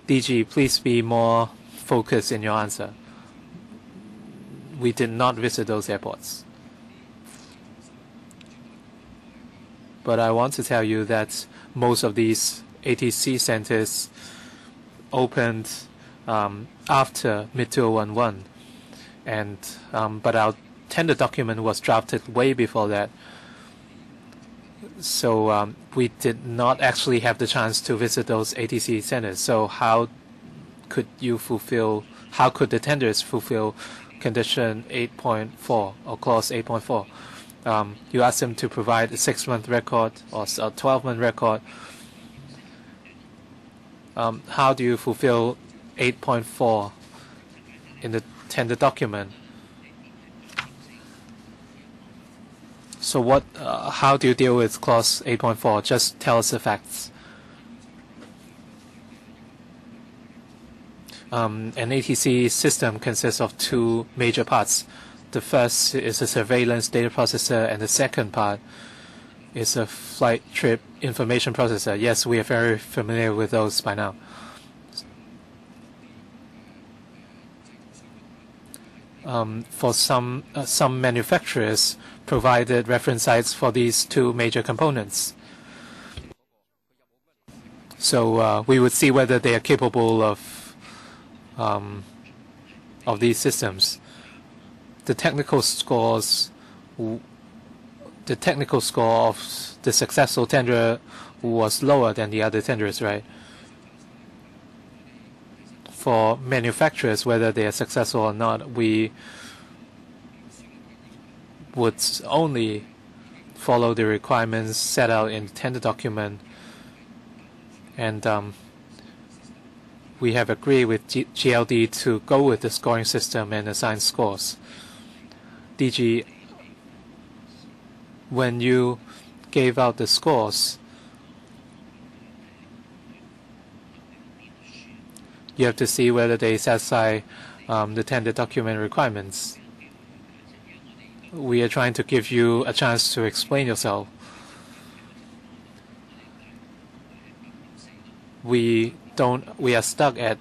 DG, please be more focused in your answer. We did not visit those airports. But I want to tell you that most of these ATC centers opened after mid-2011, and but our tender document was drafted way before that. So we did not actually have the chance to visit those ATC centers. So how could the tenders fulfill condition 8.4 or clause 8.4? You asked them to provide a 6-month record or a 12-month record. How do you fulfill 8.4 in the tender document? So how do you deal with clause 8.4? Just tell us the facts. An ATC system consists of 2 major parts. The first is a surveillance data processor, and the second part is a flight trip information processor. Yes, we are very familiar with those by now. For some manufacturers provided reference sites for these 2 major components. So we would see whether they are capable of these systems. The technical score of the successful tender was lower than the other tenders, right? For manufacturers, whether they are successful or not, we would only follow the requirements set out in the tender document, and we have agreed with GLD to go with the scoring system and assign scores. DG, when you gave out the scores, you have to see whether they satisfy the tender document requirements. We are trying to give you a chance to explain yourself. We are stuck at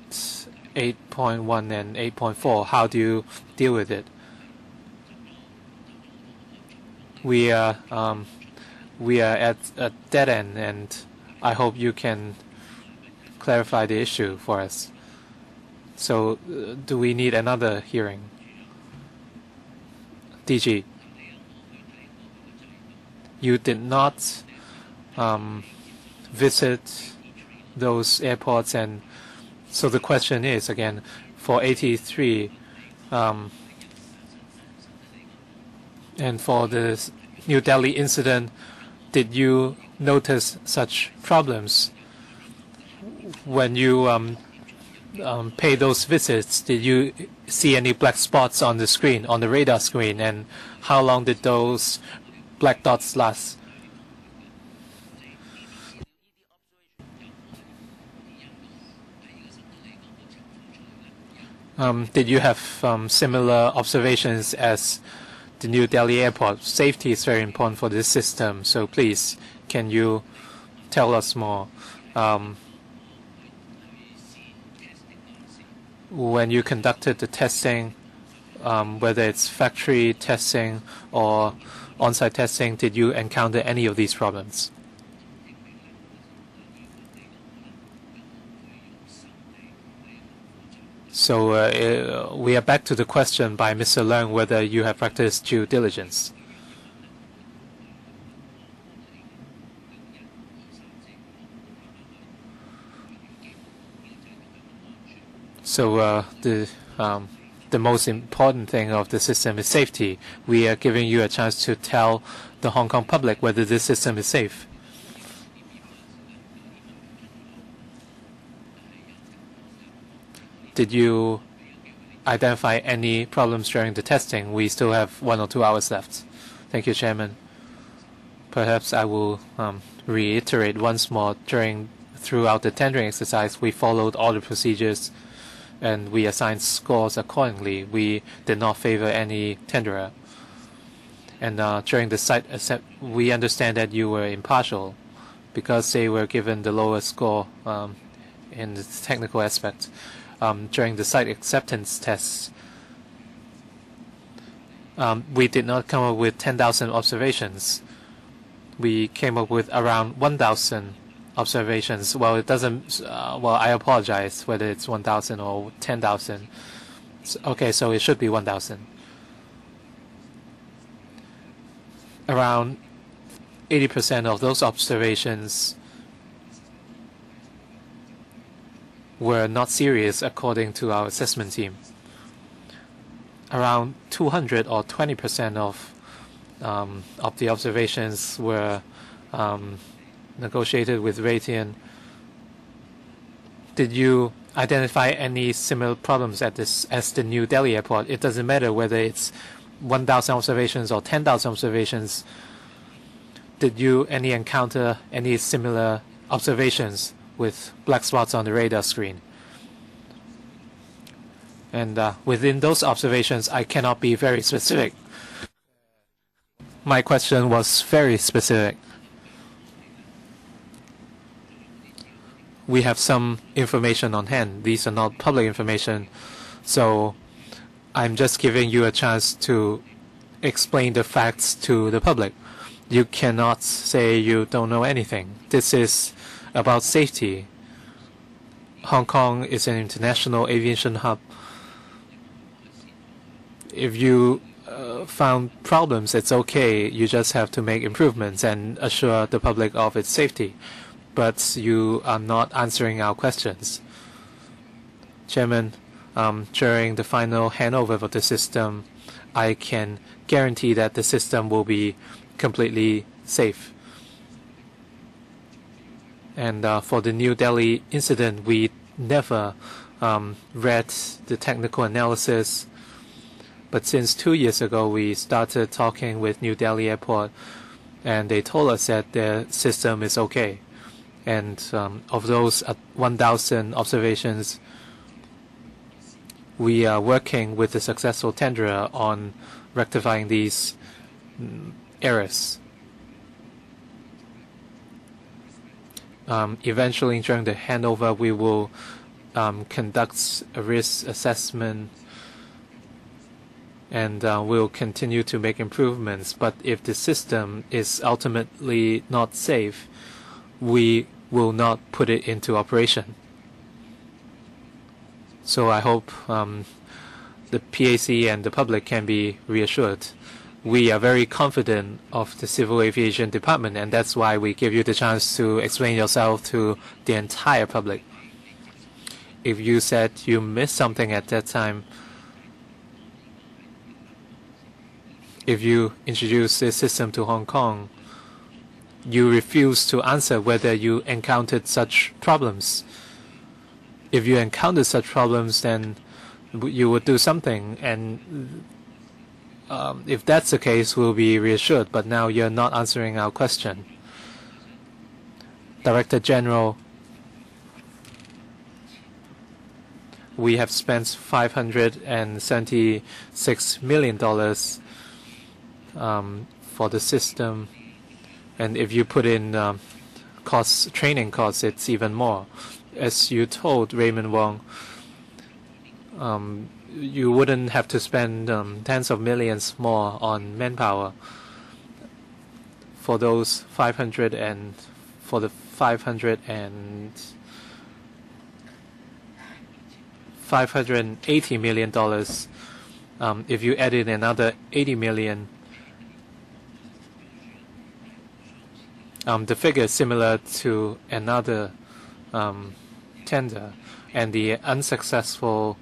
8.1 and 8.4. How do you deal with it? We are at a dead end, and I hope you can clarify the issue for us. So, do we need another hearing? DG, you did not visit those airports, and so the question is again for 83 and for the New Delhi incident, did you notice such problems when you pay those visits? Did you see any black spots on the screen, on the radar screen, and how long did those black dots last? Did you have similar observations as the New Delhi airport? Safety is very important for this system, so please, can you tell us more? When you conducted the testing, whether it's factory testing or on-site testing, did you encounter any of these problems? So we are back to the question by Mr. Leung whether you have practiced due diligence. So the most important thing of the system is safety. We are giving you a chance to tell the Hong Kong public whether this system is safe. Did you identify any problems during the testing? We still have 1 or 2 hours left. Thank you, Chairman. Perhaps I will reiterate once more. Throughout the tendering exercise, we followed all the procedures and we assigned scores accordingly. We did not favor any tenderer. And during the site accept, we understand that you were impartial because they were given the lowest score in the technical aspect. During the site acceptance tests, we did not come up with 10,000 observations. We came up with around 1,000 observations. Well, it doesn't. Well, I apologize whether it's 1,000 or 10,000. Okay, so it should be 1,000. Around 80% of those observations were not serious according to our assessment team. Around 200 or 20% of the observations were negotiated with Raytheon. Did you identify any similar problems at as the New Delhi airport? It doesn't matter whether it's 1,000 observations or 10,000 observations. Did you encounter any similar observations with black spots on the radar screen? And within those observations, I cannot be very specific. My question was very specific. We have some information on hand. These are not public information, so I'm just giving you a chance to explain the facts to the public. You cannot say you don't know anything. This is about safety. Hong Kong is an international aviation hub. If you found problems, it's okay. You just have to make improvements and assure the public of its safety. But you are not answering our questions. Chairman, during the final handover of the system, I can guarantee that the system will be completely safe. And for the New Delhi incident, we never read the technical analysis. But since 2 years ago, we started talking with New Delhi Airport, and they told us that their system is okay. And of those 1,000 observations, we are working with the successful tenderer on rectifying these errors. Eventually, during the handover, we will conduct a risk assessment and we'll continue to make improvements. But if the system is ultimately not safe, we will not put it into operation. So I hope the PAC and the public can be reassured. We are very confident of the Civil Aviation Department, and that's why we give you the chance to explain yourself to the entire public. If you said you missed something at that time, if you introduced this system to Hong Kong, you refuse to answer whether you encountered such problems. If you encountered such problems, then you would do something, and if that's the case, we'll be reassured. But now you're not answering our question. Director General, we have spent $576 million for the system, and if you put in training costs, it's even more. As you told Raymond Wong, you wouldn't have to spend tens of millions more on manpower for those $580 million. If you add in another 80 million, the figure is similar to another tender, and the unsuccessful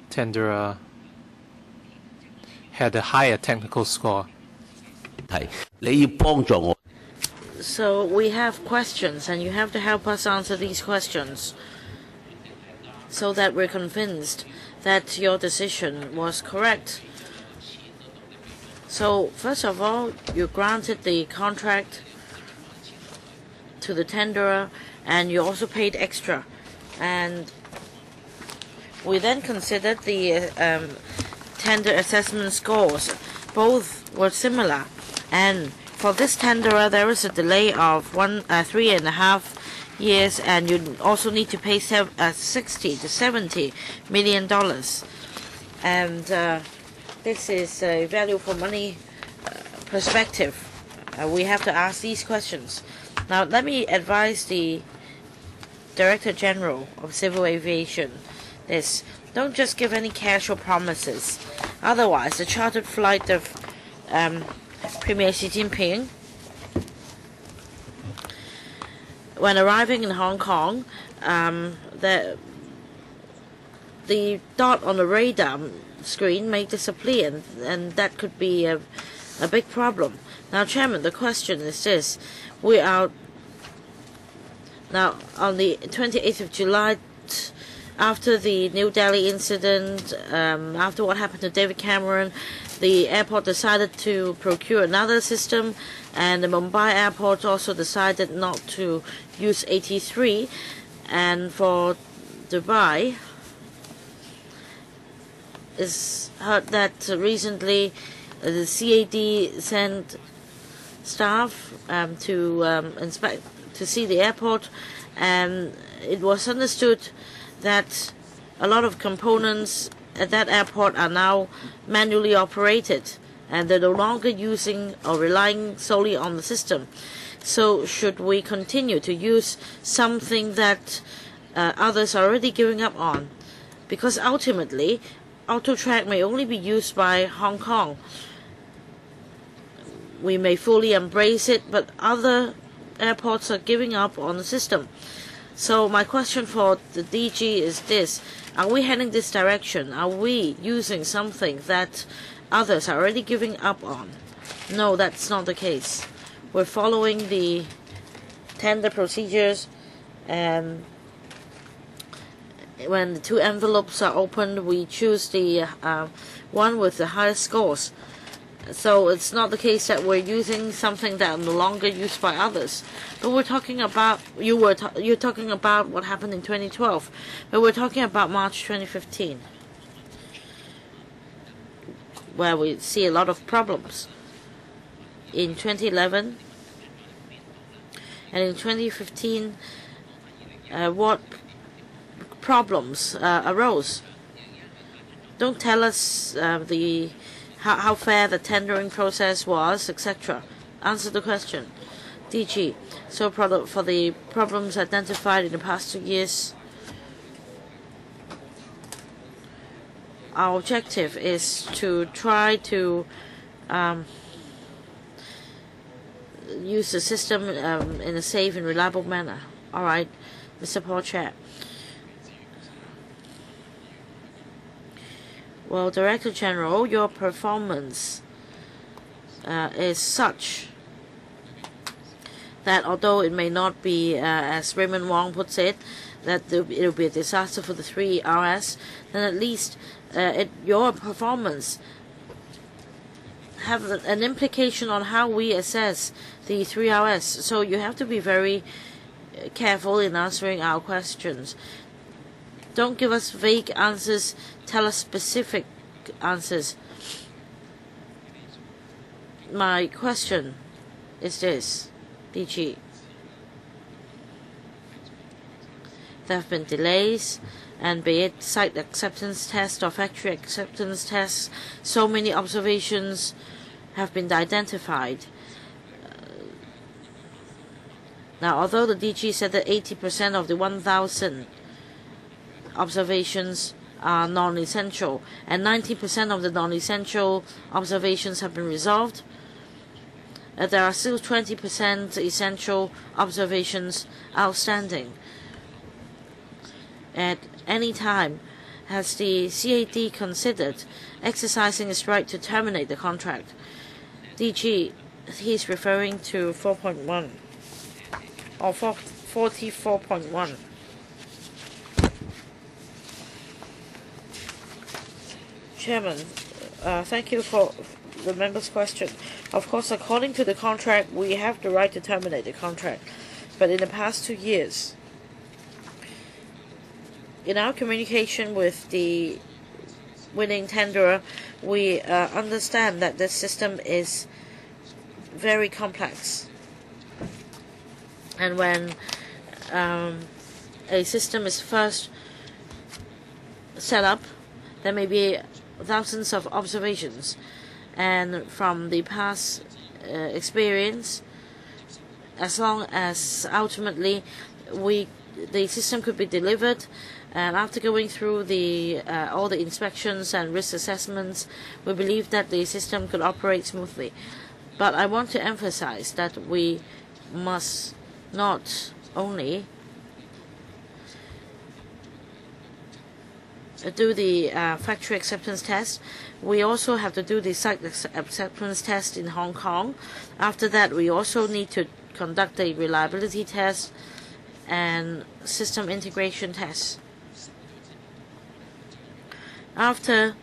tenderer had a higher technical score. So we have questions, and you have to help us answer these questions so that we're convinced that your decision was correct. So first of all, you granted the contract to the tenderer, and you also paid extra. And we then considered the tender assessment scores, both were similar. And for this tenderer, there is a delay of 3.5 years, and you also need to pay 60 to 70 million dollars. And this is a value for money perspective. We have to ask these questions. Now, let me advise the Director General of Civil Aviation this: don't just give any casual promises. Otherwise, the chartered flight of Premier Xi Jinping, when arriving in Hong Kong, the dot on the radar screen may disappear, and that could be a big problem. Now, Chairman, the question is this: we are now on the 28th of July, after the New Delhi incident, after what happened to David Cameron, the airport decided to procure another system, and the Mumbai airport also decided not to use 83. And for Dubai, it's heard that recently the CAD sent staff to see the airport, and it was understood that a lot of components at that airport are now manually operated, and they're no longer using or relying solely on the system. So should we continue to use something that others are already giving up on? Because ultimately, AutoTrack may only be used by Hong Kong. We may fully embrace it, but other airports are giving up on the system. So my question for the DG is this: are we heading this direction? Are we using something that others are already giving up on? No, that's not the case. We're following the tender procedures, and when the two envelopes are opened, we choose the one with the highest scores. So it's not the case that we're using something that are no longer used by others. But we're talking about, you're talking about what happened in 2012, but we're talking about March 2015, where we see a lot of problems. In 2011 and in 2015, what problems arose? Don't tell us how fair the tendering process was, etc. Answer the question. DG, so for the problems identified in the past 2 years, our objective is to try to use the system in a safe and reliable manner. All right, Mr. Paul Chair. Well, Director General, your performance is such that although it may not be, as Raymond Wong puts it, that it will be a disaster for the 3RS, then at least your performance have an implication on how we assess the 3RS. So you have to be very careful in answering our questions. Don't give us vague answers. Tell us specific answers. My question is this, DG. There have been delays, and be it site acceptance test or factory acceptance tests, so many observations have been identified. Now, although the DG said that 80% of the 1,000 observations are non-essential, and 90% of the non-essential observations have been resolved, there are still 20% essential observations outstanding. At any time, has the CAD considered exercising its right to terminate the contract? DG, he's referring to 4.1 or 44.1. Chairman, thank you for the member's question. Of course, according to the contract, we have the right to terminate the contract. But in the past 2 years, in our communication with the winning tenderer, we understand that this system is very complex. And when a system is first set up, there may be thousands of observations. And from the past experience, as long as ultimately the system could be delivered, and after going through all the inspections and risk assessments, we believe that the system could operate smoothly. But I want to emphasize that we must not only do the factory acceptance test, we also have to do the site acceptance test in Hong Kong. After that, we also need to conduct a reliability test and system integration test. After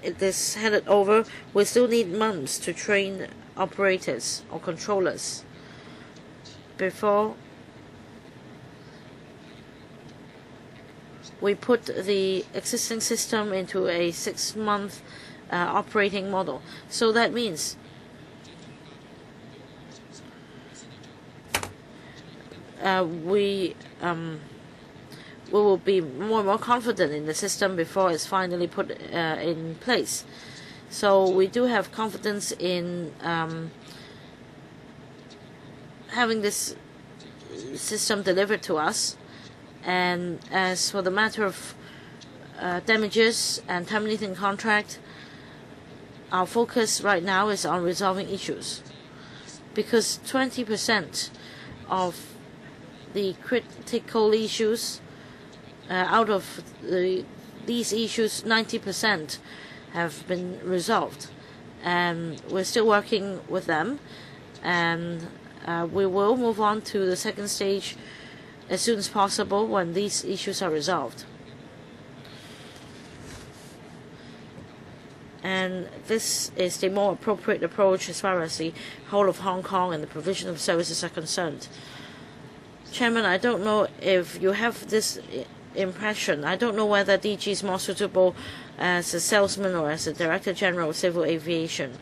it is handed over, we still need months to train operators or controllers before we put the existing system into a 6-month operating model. So that means we will be more and more confident in the system before it's finally put in place. So we do have confidence in having this system delivered to us. And as for the matter of damages and terminating contract, our focus right now is on resolving issues, because 20% of the critical issues, out of these issues, 90% have been resolved, and we're still working with them, and we will move on to the second stage as soon as possible when these issues are resolved. And this is the more appropriate approach as far as the whole of Hong Kong and the provision of services are concerned. Chairman, I don't know if you have this impression. I don't know whether DG is more suitable as a salesman or as a Director General of Civil Aviation.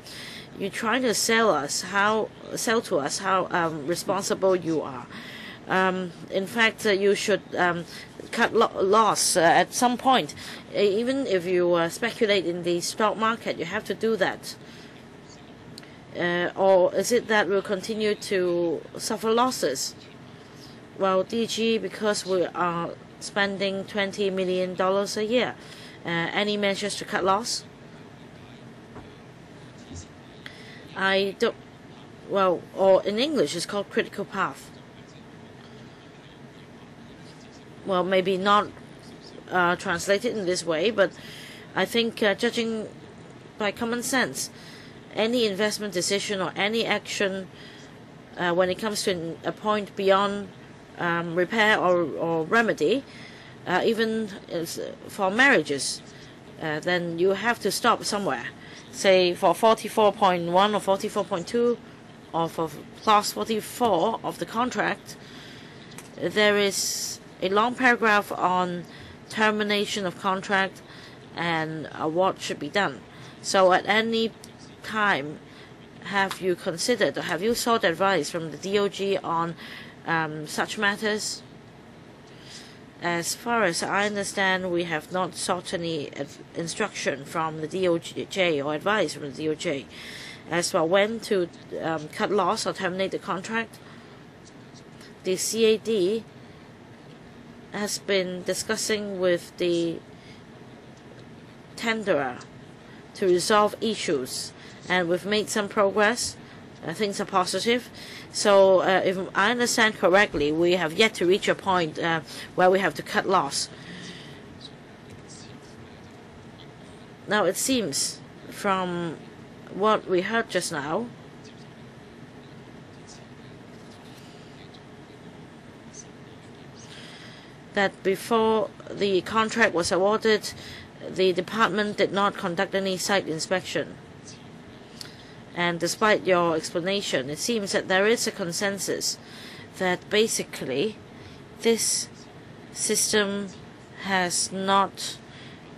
You're trying to sell to us how responsible you are. In fact, you should cut loss at some point. Even if you speculate in the stock market, you have to do that. Or is it that we'll continue to suffer losses? Well, DG, because we are spending $20 million a year, any measures to cut loss? I don't. Well, or in English, it's called critical path. Well, maybe not translated in this way, but I think judging by common sense, any investment decision or any action when it comes to a point beyond repair or remedy, even for marriages, then you have to stop somewhere. Say for 44.1 or 44.2 or for clause 44 of the contract, there is a long paragraph on termination of contract and what should be done. So at any time, have you considered or have you sought advice from the DOJ on such matters? As far as I understand, we have not sought any instruction from the DOJ or advice from the DOJ as for when to cut loss or terminate the contract. The CAD has been discussing with the tenderer to resolve issues, and we've made some progress. Things are positive. So if I understand correctly, we have yet to reach a point where we have to cut loss. Now it seems from what we heard just now, that before the contract was awarded, the department did not conduct any site inspection. And despite your explanation, it seems that there is a consensus that basically this system has not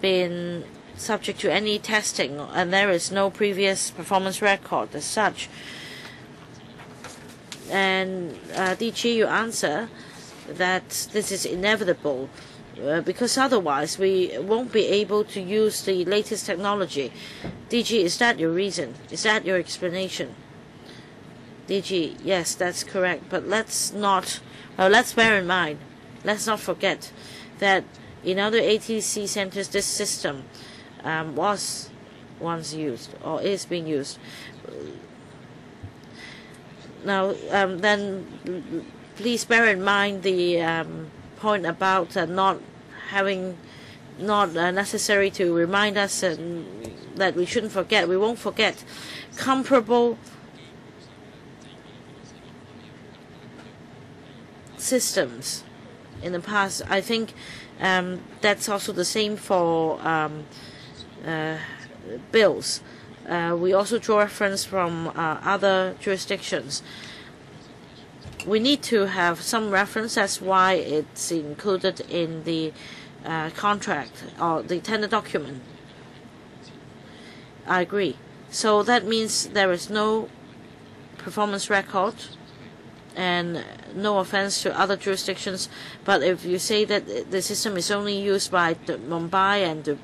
been subject to any testing, and there is no previous performance record as such. And DG, you answer that this is inevitable because otherwise we won't be able to use the latest technology. DG, is that your reason? Is that your explanation? DG, yes, that's correct. But let's bear in mind, let's not forget that in other ATC centers this system was once used or is being used. Now, then please bear in mind the point about not necessary to remind us that we shouldn't forget. We won't forget comparable systems in the past. I think that's also the same for bills. We also draw reference from other jurisdictions. We need to have some reference. That's why it's included in the contract or the tender document. I agree. So that means there is no performance record, and no offense to other jurisdictions, but if you say that the system is only used by the Mumbai and the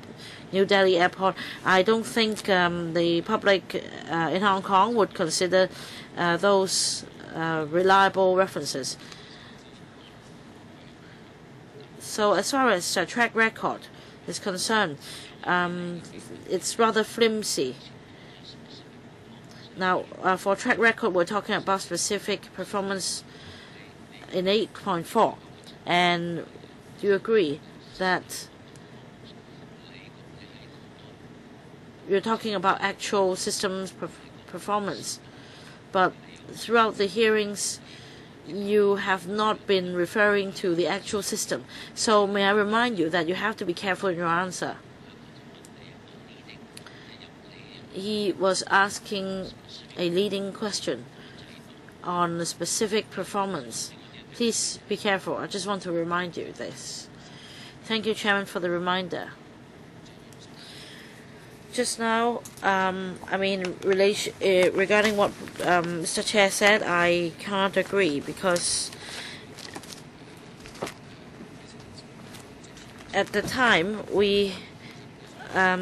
New Delhi airport, I don't think the public in Hong Kong would consider those reliable references. So as far as track record is concerned, it's rather flimsy. Now, for track record, we're talking about specific performance in 8.4. And do you agree that you're talking about actual systems performance? But throughout the hearings, you have not been referring to the actual system. So may I remind you that you have to be careful in your answer. He was asking a leading question on a specific performance. Please be careful. I just want to remind you this. Thank you, Chairman, for the reminder. Just now, regarding what Mr. Chair said, I can't agree because at the time we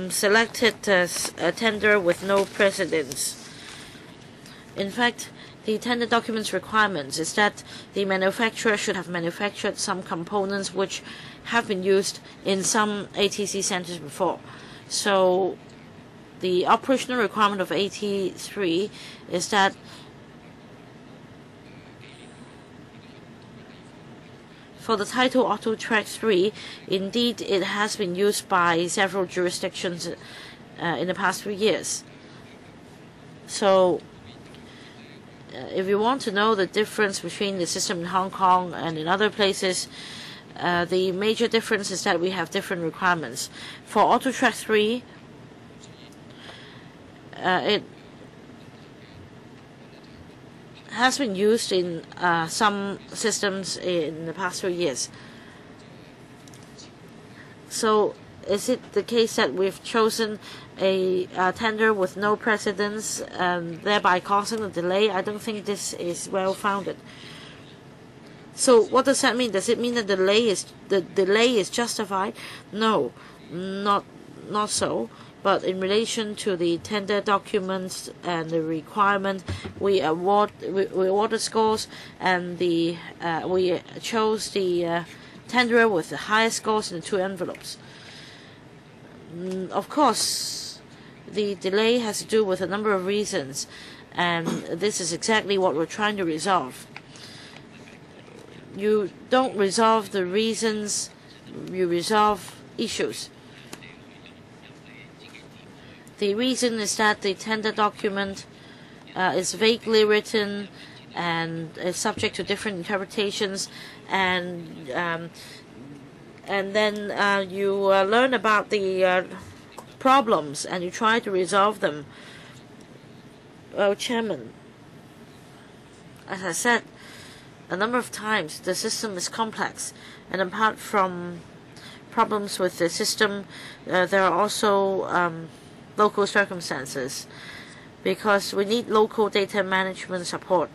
selected a tender with no precedence. In fact, the tender documents requirements is that the manufacturer should have manufactured some components which have been used in some ATC centers before. So the operational requirement of AT3 is that for the title Auto Track 3, indeed it has been used by several jurisdictions in the past 3 years. So if you want to know the difference between the system in Hong Kong and in other places, the major difference is that we have different requirements. For Auto Track 3, it has been used in some systems in the past 3 years. So is it the case that we've chosen a tender with no precedence, thereby causing a delay? I don't think this is well-founded. So what does that mean? Does it mean that the delay is justified? No, not so. But in relation to the tender documents and the requirement, we awarded scores, and we chose the tenderer with the highest scores in the 2 envelopes. Of course, the delay has to do with a number of reasons, and this is exactly what we're trying to resolve. You don't resolve the reasons, you resolve issues. The reason is that the tender document is vaguely written and is subject to different interpretations, and then you learn about the problems and you try to resolve them. Well, Chairman, as I said a number of times, the system is complex, and apart from problems with the system, there are also local circumstances, because we need local data management support.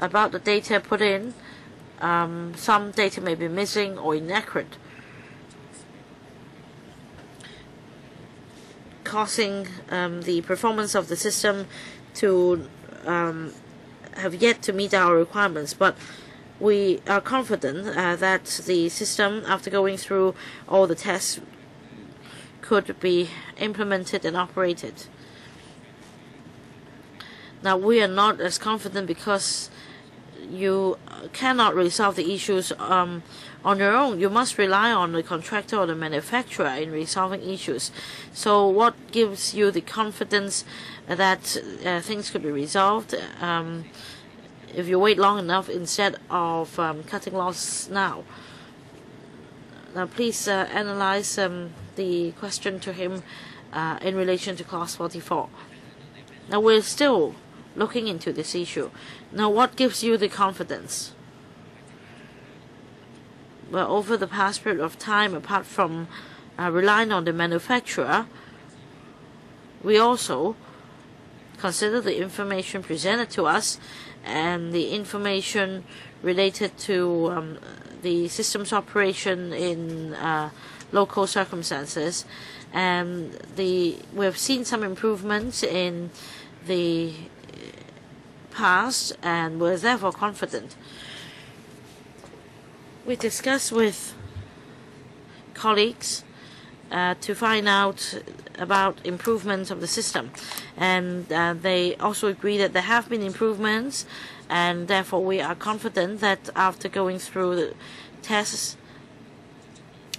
About the data put in, some data may be missing or inaccurate, causing the performance of the system to have yet to meet our requirements. But we are confident that the system, after going through all the tests, could be implemented and operated. Now, we are not as confident because you cannot resolve the issues on your own. You must rely on the contractor or the manufacturer in resolving issues. So what gives you the confidence that things could be resolved if you wait long enough instead of cutting loss now? Now, please analyze the question to him in relation to Clause 44. Now, we're still looking into this issue. Now, what gives you the confidence? Well, over the past period of time, apart from relying on the manufacturer, we also consider the information presented to us and the information related to the system's operation in local circumstances, and we have seen some improvements in the past, and we're therefore confident. We discussed with colleagues to find out about improvements of the system, and they also agree that there have been improvements, and therefore we are confident that after going through the tests,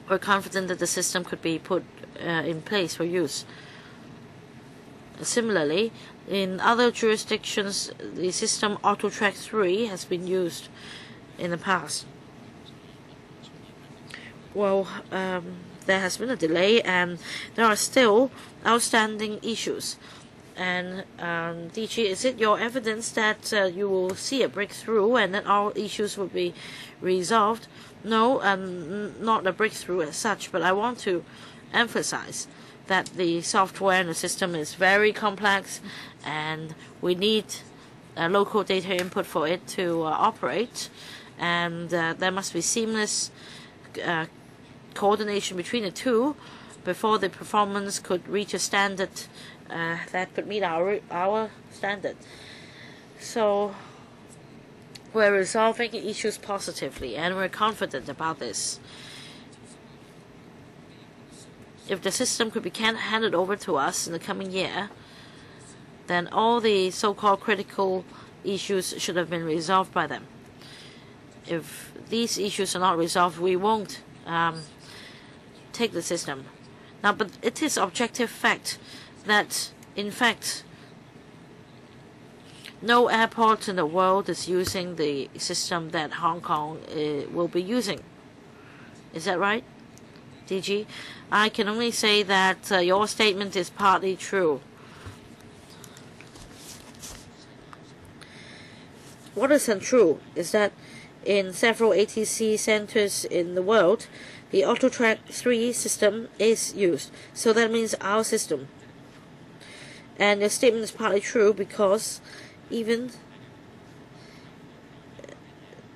we're confident that the system could be put in place for use. Similarly, in other jurisdictions, the system AutoTrack 3 has been used in the past. Well, there has been a delay, and there are still outstanding issues. And DG, is it your evidence that you will see a breakthrough and that all issues will be resolved? No, not a breakthrough as such, but I want to emphasize that the software and the system is very complex, and we need local data input for it to operate, and there must be seamless coordination between the two before the performance could reach a standard that could meet our standard. So we're resolving issues positively, and we're confident about this. If the system could be handed over to us in the coming year, then all the so-called critical issues should have been resolved by them. If these issues are not resolved, we won't take the system. Now, but it is objective fact that, in fact, no airport in the world is using the system that Hong Kong will be using. Is that right, DG? I can only say that your statement is partly true. What is untrue is that in several ATC centers in the world, the AutoTrack 3 system is used. So that means our system. And your statement is partly true because even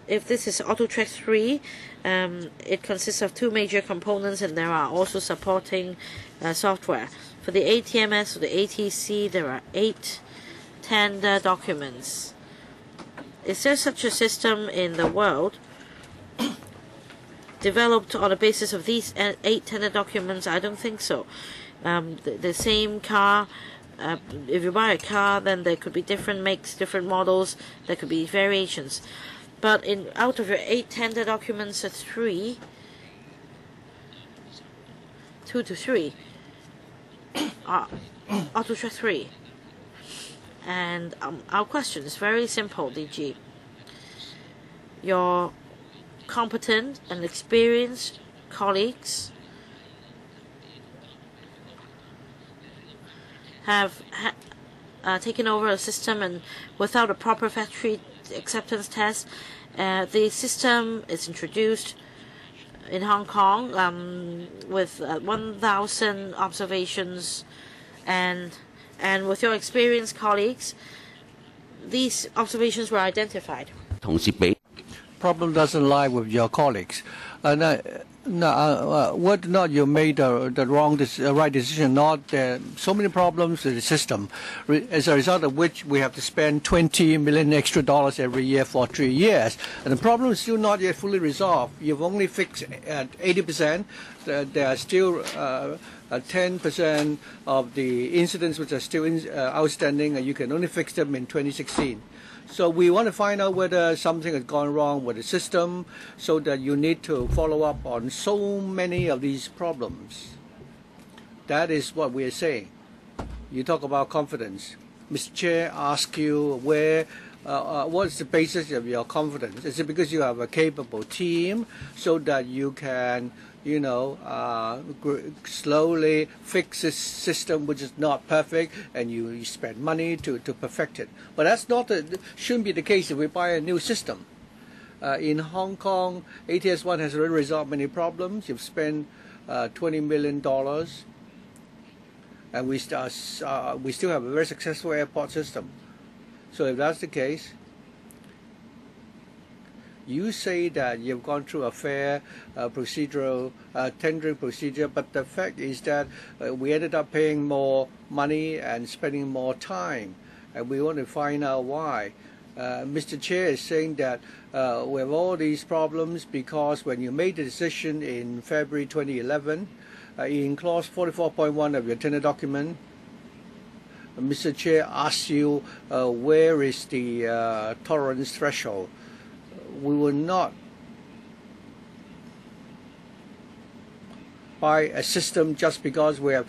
if this is AutoTrack 3, it consists of two major components, and there are also supporting software. For the ATMS or the ATC, there are 8 tender documents. Is there such a system in the world developed on the basis of these 8 tender documents? I don't think so. The same car, if you buy a car, then there could be different makes, different models, there could be variations. But out of your 8 tender documents, 2 to 3 are AutoTrack 3. And our question is very simple, DG. Your competent and experienced colleagues have taken over a system and without a proper factory acceptance test, The system is introduced in Hong Kong with 1,000 observations, and with your experienced colleagues, these observations were identified. Problem doesn't lie with your colleagues. Whether or not you made the right decision, not so many problems in the system, as a result of which we have to spend $20 million extra every year for 3 years, and the problem is still not yet fully resolved. You've only fixed 80%. There are still 10% of the incidents which are still outstanding, and you can only fix them in 2016. So we want to find out whether something has gone wrong with the system, so that you need to follow up on so many of these problems. That is what we are saying. You talk about confidence. Mr. Chair asks you what's the basis of your confidence? Is it because you have a capable team so that you can slowly fix this system which is not perfect, and you spend money to perfect it? But that's shouldn't be the case if we buy a new system. In Hong Kong, ATS1 has already resolved many problems. You've spent $20 million, and we still have a very successful airport system. So if that's the case, you say that you've gone through a fair procedural tendering procedure, but the fact is that we ended up paying more money and spending more time, and we want to find out why. Mr. Chair is saying that we have all these problems because when you made the decision in February 2011, in clause 44.1 of your tender document, Mr. Chair asks you where is the tolerance threshold. We will not buy a system just because we have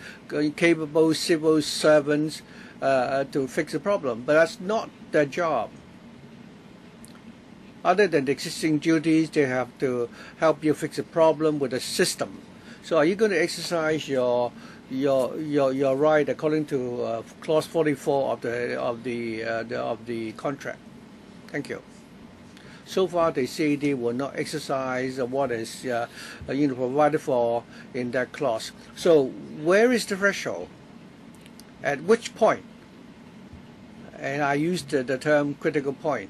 capable civil servants to fix the problem. But that's not their job. Other than the existing duties, they have to help you fix a problem with a system. So are you going to exercise your right according to clause 44 of the contract? Thank you. So far, the CAD will not exercise what is provided for in that clause. So where is the threshold? At which point? And I used the term critical point.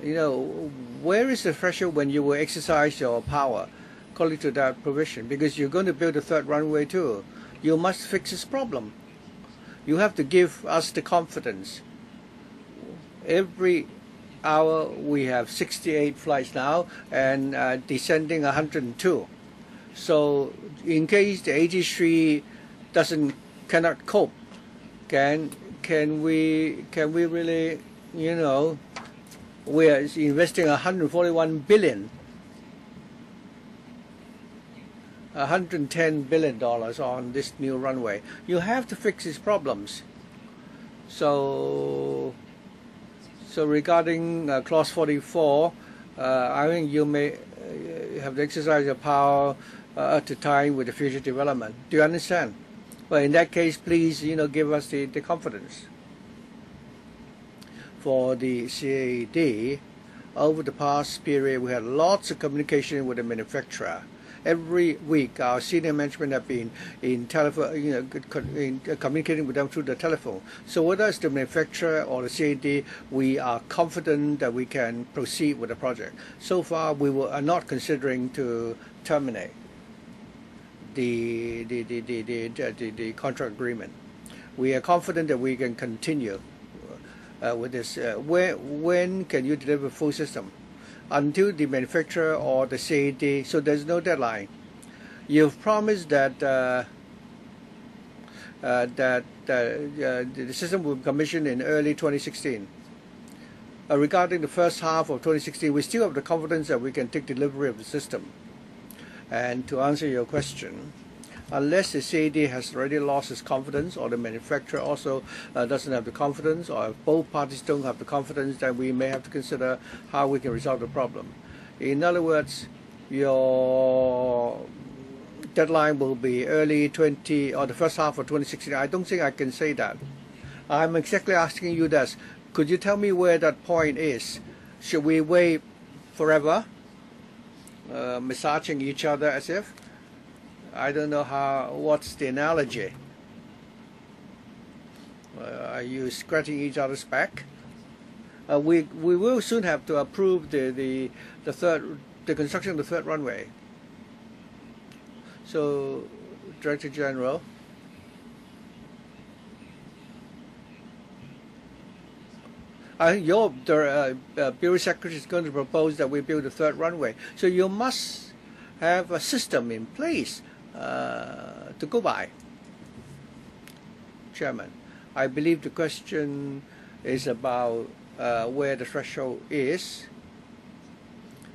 Where is the threshold when you will exercise your power according to that provision? Because you're going to build a third runway too. You must fix this problem. You have to give us the confidence. Every hour we have 68 flights now, and descending 102. So in case the 83 cannot cope, can we really, we are investing $141 billion, $110 billion on this new runway. You have to fix these problems. So regarding clause 44, I think you may have to exercise your power to time with the future development. Do you understand? Well, in that case, please, give us the confidence. For the CAD, over the past period, we had lots of communication with the manufacturer. Every week, our senior management have been in telephone, communicating with them through the telephone. So whether it's the manufacturer or the CAD, we are confident that we can proceed with the project. So far, we are not considering to terminate the contract agreement. We are confident that we can continue with this. When can you deliver full system? Until the manufacturer or the CAD, so there's no deadline. You've promised that the system will be commissioned in early 2016. Regarding the first half of 2016, we still have the confidence that we can take delivery of the system. And to answer your question, unless the CAD has already lost its confidence, or the manufacturer also doesn't have the confidence, or if both parties don't have the confidence, then we may have to consider how we can resolve the problem. In other words, your deadline will be early the first half of 2016. I don't think I can say that. I'm exactly asking you this. Could you tell me where that point is? Should we wait forever, massaging each other as if. I don't know what's the analogy. Are you scratching each other's back? We will soon have to approve the construction of the third runway. So, Director General. I think your Bureau Secretary is going to propose that we build a third runway. So you must have a system in place to go by. Chairman, I believe the question is about where the threshold is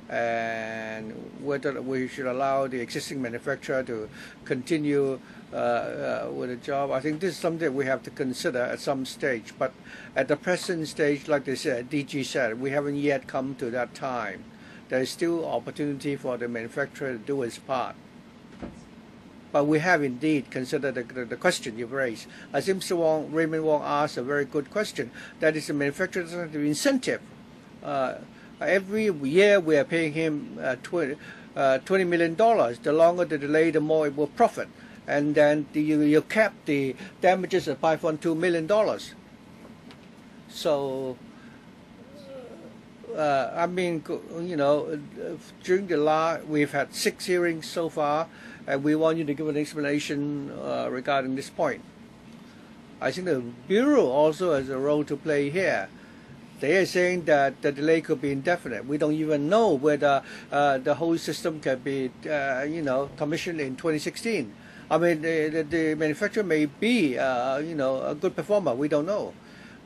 and whether we should allow the existing manufacturer to continue with the job. I think this is something we have to consider at some stage. But at the present stage, like they said, DG said, we haven't yet come to that time. There is still opportunity for the manufacturer to do his part. But we have indeed considered the question you've raised. As Mr. Raymond Wong asked a very good question. That is, the manufacturer doesn't have the incentive. Every year we are paying him $20 million. The longer the delay, the more it will profit. And then you cap the damages at $5.2 million. So, I mean, you know, during we've had 6 hearings so far, and we want you to give an explanation regarding this point. I think the Bureau also has a role to play here. They are saying that the delay could be indefinite. We don't even know whether the whole system can be, commissioned in 2016. I mean, the manufacturer may be, a good performer. We don't know.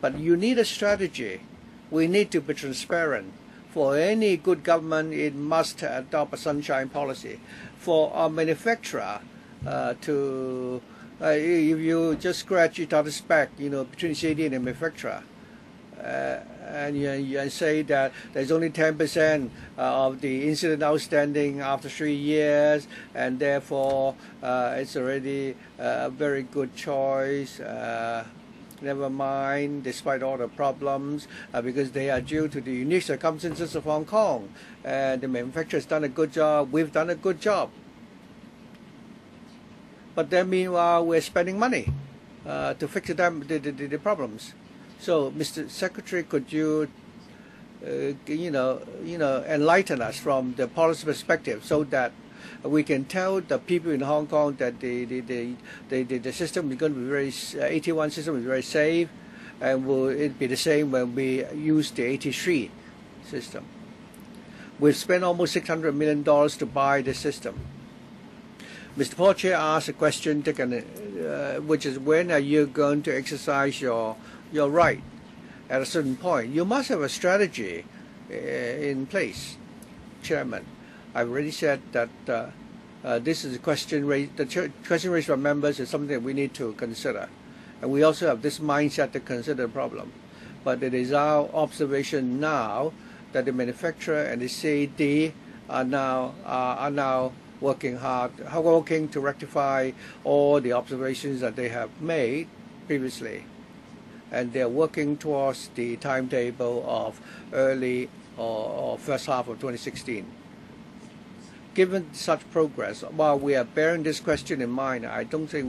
But you need a strategy. We need to be transparent. For any good government, it must adopt a sunshine policy. For a manufacturer if you just scratch each other's back, between CAD and the manufacturer, and say that there's only 10% of the incident outstanding after 3 years, and therefore it's already a very good choice. Never mind, despite all the problems, because they are due to the unique circumstances of Hong Kong. And the manufacturer has done a good job, we've done a good job. But then meanwhile, we're spending money to fix the problems. So, Mr. Secretary, could you, enlighten us from the policy perspective so that we can tell the people in Hong Kong that the system is going to be very, 81 system is very safe, and will it be the same when we use the 83 system? We've spent almost $600 million to buy the system. Mr. Paul Chair asked a question, which is, when are you going to exercise your right at a certain point? You must have a strategy in place, Chairman. I've already said that this is a question raised. The question raised by members is something that we need to consider, and we also have this mindset to consider the problem. But it is our observation now that the manufacturer and the CAD are now working hard, working to rectify all the observations that they have made previously, and they're working towards the timetable of early or first half of 2016. Given such progress, while we are bearing this question in mind, I don't think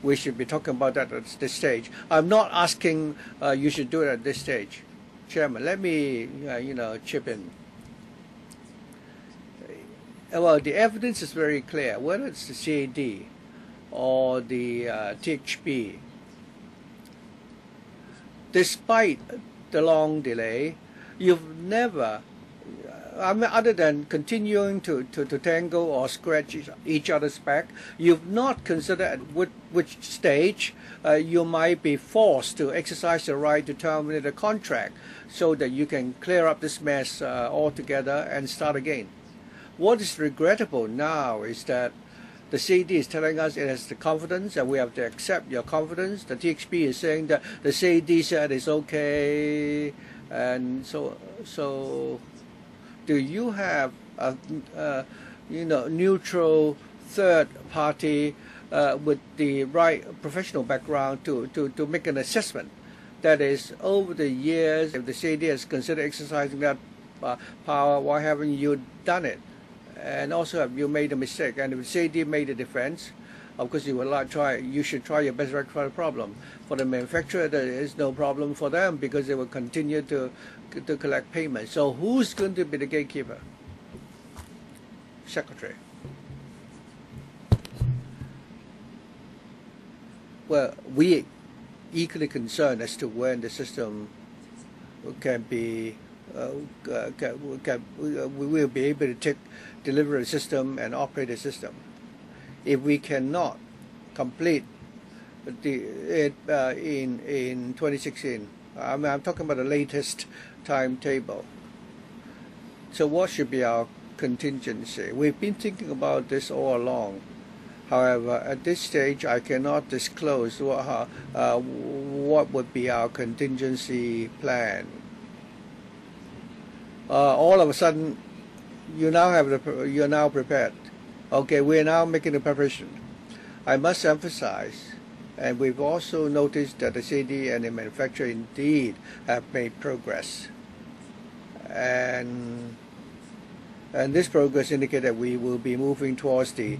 we should be talking about that at this stage. I'm not asking you should do it at this stage, Chairman. Let me chip in. Well, the evidence is very clear. Whether it's the CAD or the THB, despite the long delay, you've never, other than continuing to tangle or scratch each other's back, you've not considered at which stage you might be forced to exercise the right to terminate a contract so that you can clear up this mess altogether and start again. What is regrettable now is that the CAD is telling us it has the confidence and we have to accept your confidence. The TXP is saying that the CAD said it's okay, and so do you have a neutral third party with the right professional background to make an assessment? That is, over the years, if the CAD has considered exercising that power, why haven't you done it? And also, have you made a mistake? And if CAD made a defense, of course, you should try your best to rectify the problem. For the manufacturer, there is no problem for them because they will continue to collect payments. So who's going to be the gatekeeper? Secretary. Well, we equally concerned as to when the system can be, we will be able to deliver a system and operate a system. If we cannot complete it in 2016, I'm talking about the latest timetable. So what should be our contingency? We've been thinking about this all along. However, at this stage, I cannot disclose what would be our contingency plan. All of a sudden, you're now prepared. Okay, we're now making the preparation. I must emphasize, and we've also noticed that the CAD and the manufacturer indeed have made progress. And this progress indicates that we will be moving towards the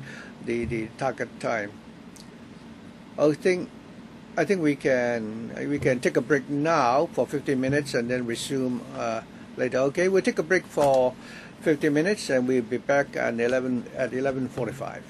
target time. I think we can take a break now for 15 minutes and then resume later. Okay, we'll take a break for 15 minutes and we'll be back at 11:45.